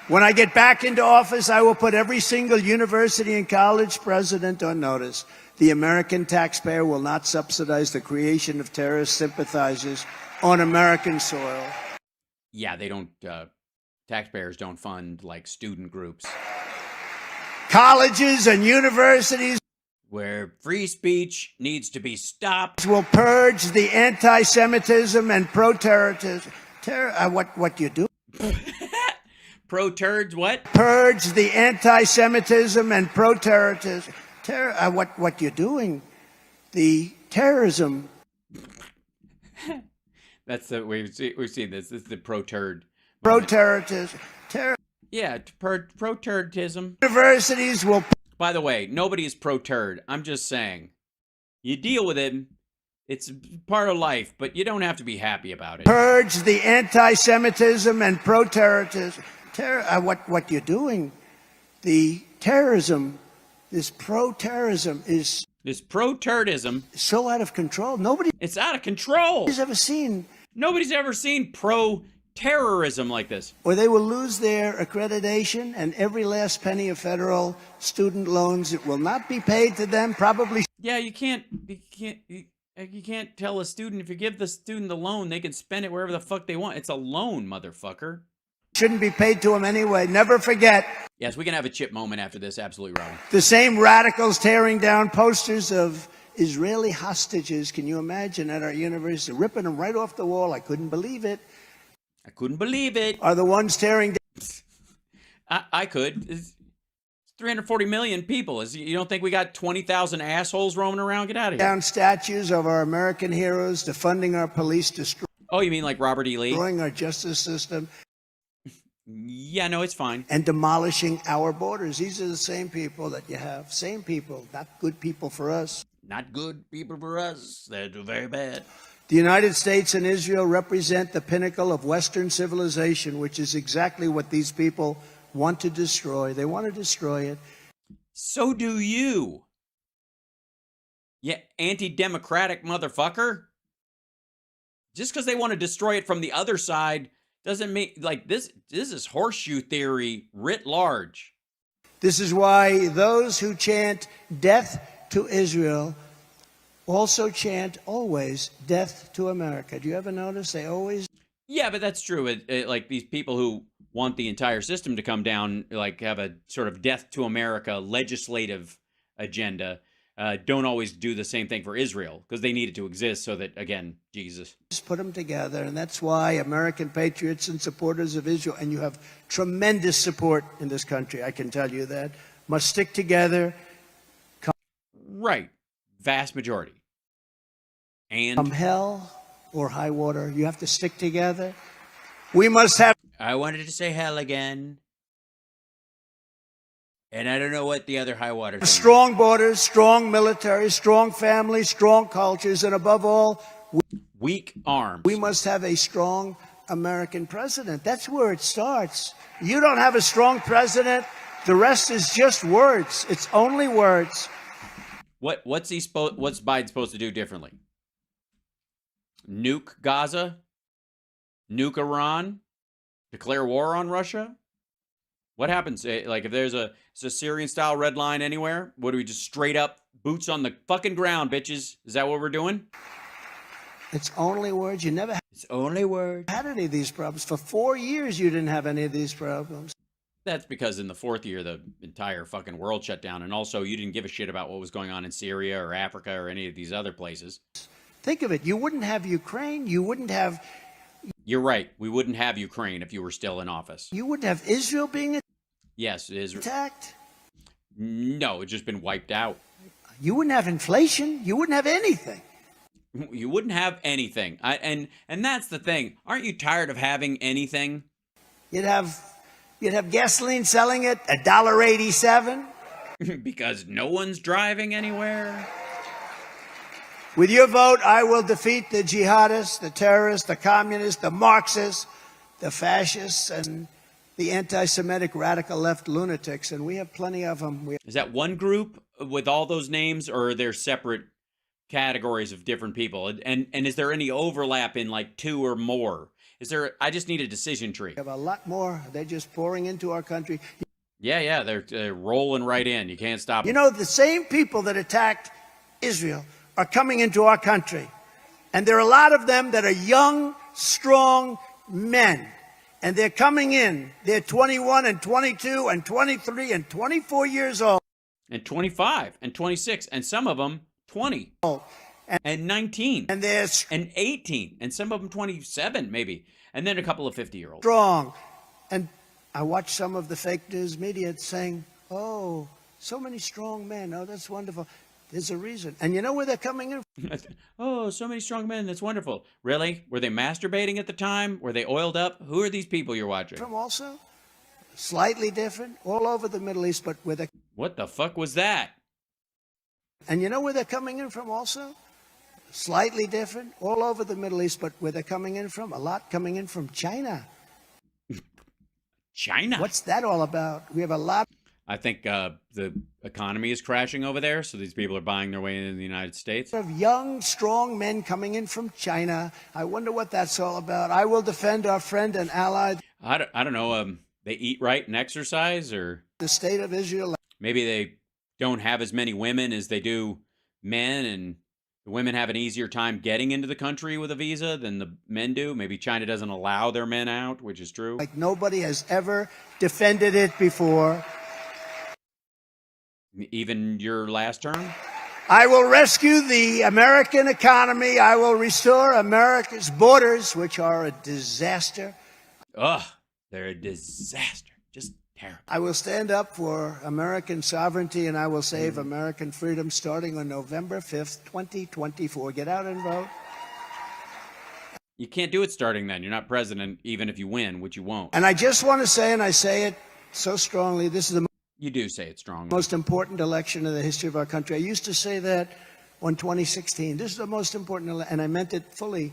When I get back into office, I will put every single university and college president on notice. The American taxpayer will not subsidize the creation of terrorist sympathizers on American soil. Yeah, they don't, taxpayers don't fund, like, student groups. Colleges and universities where free speech needs to be stopped. Will purge the anti-Semitism and pro-terrorism. What you do? Pro-turds what? Purge the anti-Semitism and pro-terrorism. What you're doing? The terrorism. That's the we've seen this. This is the pro-turd. Pro-terrorism. Yeah, pro-turdism. Universities will. By the way, nobody is pro-turd. I'm just saying. You deal with it. It's part of life, but you don't have to be happy about it. Purge the anti-Semitism and pro-terrorism. What you're doing? The terrorism, this pro-terrorism is. This pro-turdism. So out of control. It's out of control. Nobody's ever seen. Nobody's ever seen pro-terrorism like this. Or they will lose their accreditation and every last penny of federal student loans. It will not be paid to them. Probably. Yeah, you can't tell a student, if you give the student the loan, they can spend it wherever the fuck they want. It's a loan, motherfucker. Shouldn't be paid to them anyway. Never forget. Yes, we can have a chip moment after this. Absolutely, Robin. The same radicals tearing down posters of Israeli hostages. Can you imagine at our university, ripping them right off the wall? I couldn't believe it. I couldn't believe it. Are the ones tearing down? I could. It's 340 million people. You don't think we got 20,000 assholes roaming around? Get out of here. Down statues of our American heroes, defunding our police, Oh, you mean like Robert E. Lee? Destroying our justice system. Yeah, no, it's fine. And demolishing our borders. These are the same people that you have. Same people. Not good people for us. Not good people for us. They're very bad. The United States and Israel represent the pinnacle of Western civilization, which is exactly what these people want to destroy. They want to destroy it. So do you. Yeah, anti-democratic motherfucker. Just because they want to destroy it from the other side doesn't mean, like, this is horseshoe theory writ large. This is why those who chant death to Israel also chant always death to America. Do you ever notice they always? Yeah, but that's true. Like these people who want the entire system to come down, like have a sort of death to America legislative agenda, don't always do the same thing for Israel because they need it to exist so that, again, Jesus. Just put them together, and that's why American patriots and supporters of Israel, and you have tremendous support in this country, I can tell you that, must stick together. Right. Vast majority. And from hell or high water, you have to stick together. We must have. I wanted to say hell again. And I don't know what the other high water thing strong is. Borders, strong military, strong families, strong cultures, and above all, weak arms. We must have a strong American president. That's where it starts. You don't have a strong president, the rest is just words. It's only words. What's Biden supposed to do differently? Nuke Gaza? Nuke Iran? Declare war on Russia? What happens? Like if there's a Syrian-style red line anywhere, what do we just straight up boots on the fucking ground, bitches? Is that what we're doing? It's only words. You never It's only words. had any of these problems. For 4 years, you didn't have any of these problems. That's because in the fourth year, the entire fucking world shut down. And also, you didn't give a shit about what was going on in Syria or Africa or any of these other places. Think of it. You wouldn't have Ukraine. You wouldn't have... You're right. We wouldn't have Ukraine if you were still in office. You wouldn't have Israel being Yes, Israel. attacked. No, it's just been wiped out. You wouldn't have inflation. You wouldn't have anything. You wouldn't have anything. And that's the thing. Aren't you tired of having anything? You'd have gasoline selling at $1.87. Because no one's driving anywhere. With your vote, I will defeat the jihadists, the terrorists, the communists, the Marxists, the fascists, and the anti-Semitic radical left lunatics, and we have plenty of them. Is that one group with all those names, or are there separate categories of different people? And is there any overlap in like two or more? Is there? I just need a decision tree. We have a lot more. They're just pouring into our country. Yeah, they're rolling right in. You can't stop them. You know, the same people that attacked Israel are coming into our country. And there are a lot of them that are young, strong men. And they're coming in. They're 21 and 22 and 23 and 24 years old. And 25 and 26. And some of them 20. And 19. And they're and 18. And some of them 27 maybe. And then a couple of 50-year-olds. Strong. And I watch some of the fake news media saying, oh, so many strong men. Oh, that's wonderful. There's a reason. And you know where they're coming in? Oh, so many strong men. That's wonderful. Really? Were they masturbating at the time? Were they oiled up? Who are these people you're watching? From also, slightly different, all over the Middle East, but where they... What the fuck was that? And you know where they're coming in from also? Slightly different, all over the Middle East, but where they're coming in from? A lot coming in from China. China? What's that all about? We have a lot... I think the economy is crashing over there, so these people are buying their way into the United States. Of young, strong men coming in from China. I wonder what that's all about. I will defend our friend and ally. I don't know. They eat right and exercise, or the state of Israel. Maybe they don't have as many women as they do men, and the women have an easier time getting into the country with a visa than the men do. Maybe China doesn't allow their men out, which is true. Like nobody has ever defended it before. Even your last term? I will rescue the American economy. I will restore America's borders, which are a disaster. Ugh, they're a disaster. Just terrible. I will stand up for American sovereignty, and I will save American freedom starting on November 5th, 2024. Get out and vote. You can't do it starting then. You're not president, even if you win, which you won't. And I just want to say, and I say it so strongly, this is the You do say it strongly. most important election in the history of our country. I used to say that on 2016. This is the most important election, and I meant it fully.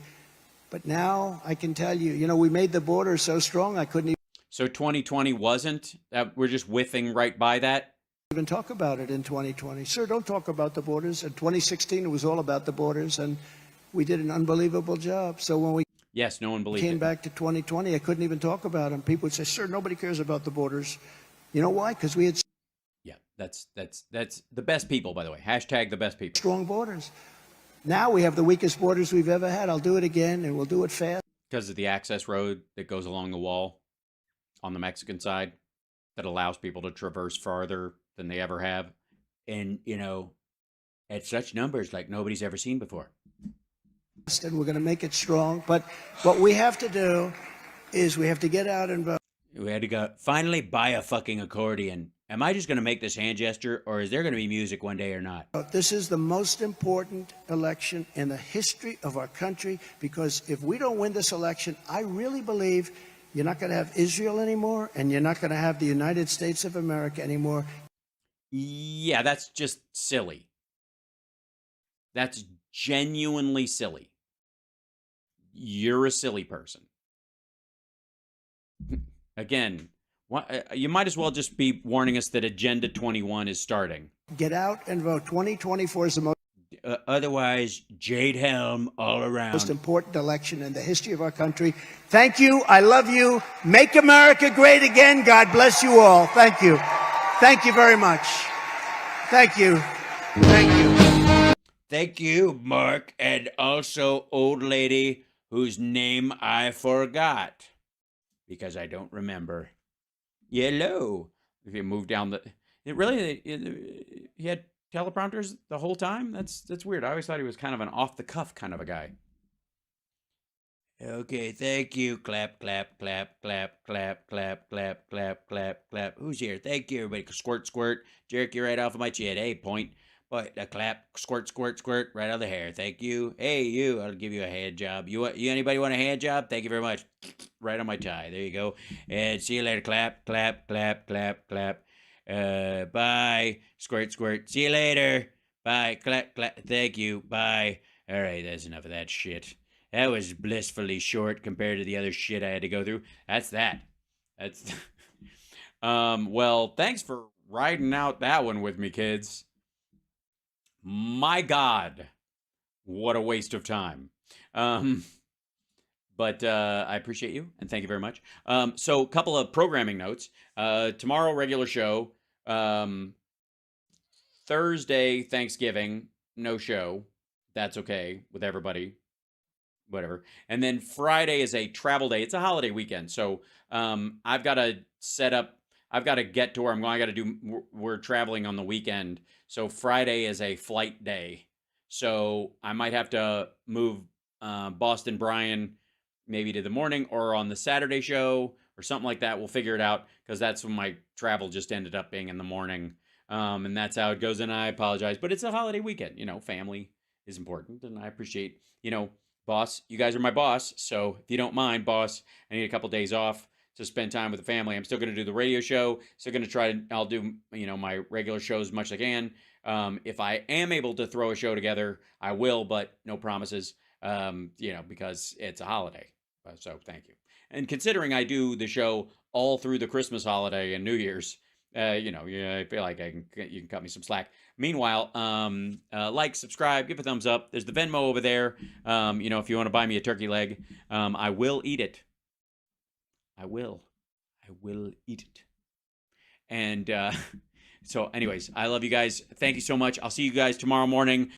But now I can tell you, we made the border so strong I couldn't So 2020 wasn't? We're just whiffing right by that? even talk about it in 2020. Sir, don't talk about the borders. In 2016, it was all about the borders, and we did an unbelievable job. So when we Yes, no one believed came it. back to 2020, I couldn't even talk about them. People would say, sir, nobody cares about the borders. You know why? Because we had Yeah, that's the best people, by the way. Hashtag the best people. strong borders. Now we have the weakest borders we've ever had. I'll do it again, and we'll do it fast. Because of the access road that goes along the wall on the Mexican side that allows people to traverse farther than they ever have. And, at such numbers like nobody's ever seen before. And we're going to make it strong. But what we have to do is we have to get out and vote. We had to go, finally buy a fucking accordion. Am I just going to make this hand gesture, or is there going to be music one day or not? This is the most important election in the history of our country, because if we don't win this election, I really believe you're not going to have Israel anymore, and you're not going to have the United States of America anymore. Yeah, that's just silly. That's genuinely silly. You're a silly person. Again, you might as well just be warning us that Agenda 21 is starting. Get out and vote. 2024 is the most Otherwise, Jade Helm all around. important election in the history of our country. Thank you. I love you. Make America great again. God bless you all. Thank you. Thank you very much. Thank you. Thank you. Thank you, Mark, and also old lady whose name I forgot because I don't remember. Yellow. If you move down the, it really, he had teleprompters the whole time. That's weird. I always thought he was kind of an off the cuff kind of a guy. Okay, thank you. Clap, clap, clap, clap, clap, clap, clap, clap, clap, clap. Who's here? Thank you, everybody. Squirt, squirt. Jerk you right off of my chin. Hey, point. But a clap, squirt, squirt, squirt, right on the hair. Thank you. Hey, you. I'll give you a hand job. You anybody want a hand job? Thank you very much. Right on my tie. There you go. And see you later. Clap, clap, clap, clap, clap. Bye. Squirt, squirt. See you later. Bye. Clap, clap. Thank you. Bye. All right, that's enough of that shit. That was blissfully short compared to the other shit I had to go through. That's that. That's well, thanks for riding out that one with me, kids. My God, what a waste of time. But I appreciate you and thank you very much. So, a couple of programming notes. Tomorrow, regular show. Thursday, Thanksgiving, no show. That's okay with everybody. Whatever. And then Friday is a travel day. It's a holiday weekend. So I've got to set up, I've got to get to where I'm going. I got to do, we're traveling on the weekend. So Friday is a flight day. So I might have to move Boston Brian maybe to the morning or on the Saturday show or something like that. We'll figure it out because that's when my travel just ended up being in the morning. And that's how it goes. And I apologize, but it's a holiday weekend. You know, family is important. And I appreciate, you know, boss, you guys are my boss. So if you don't mind, boss, I need a couple days off to spend time with the family. I'm still going to do the radio show. Still going to try to, I'll do, you know, my regular shows as much as I can. If I am able to throw a show together, I will, but no promises, you know, because it's a holiday. So thank you. And considering I do the show all through the Christmas holiday and New Year's, you know, yeah, I feel like you can cut me some slack. Meanwhile, like, subscribe, give a thumbs up. There's the Venmo over there. You know, if you want to buy me a turkey leg, I will eat it. I will eat it. And so anyways, I love you guys. Thank you so much. I'll see you guys tomorrow morning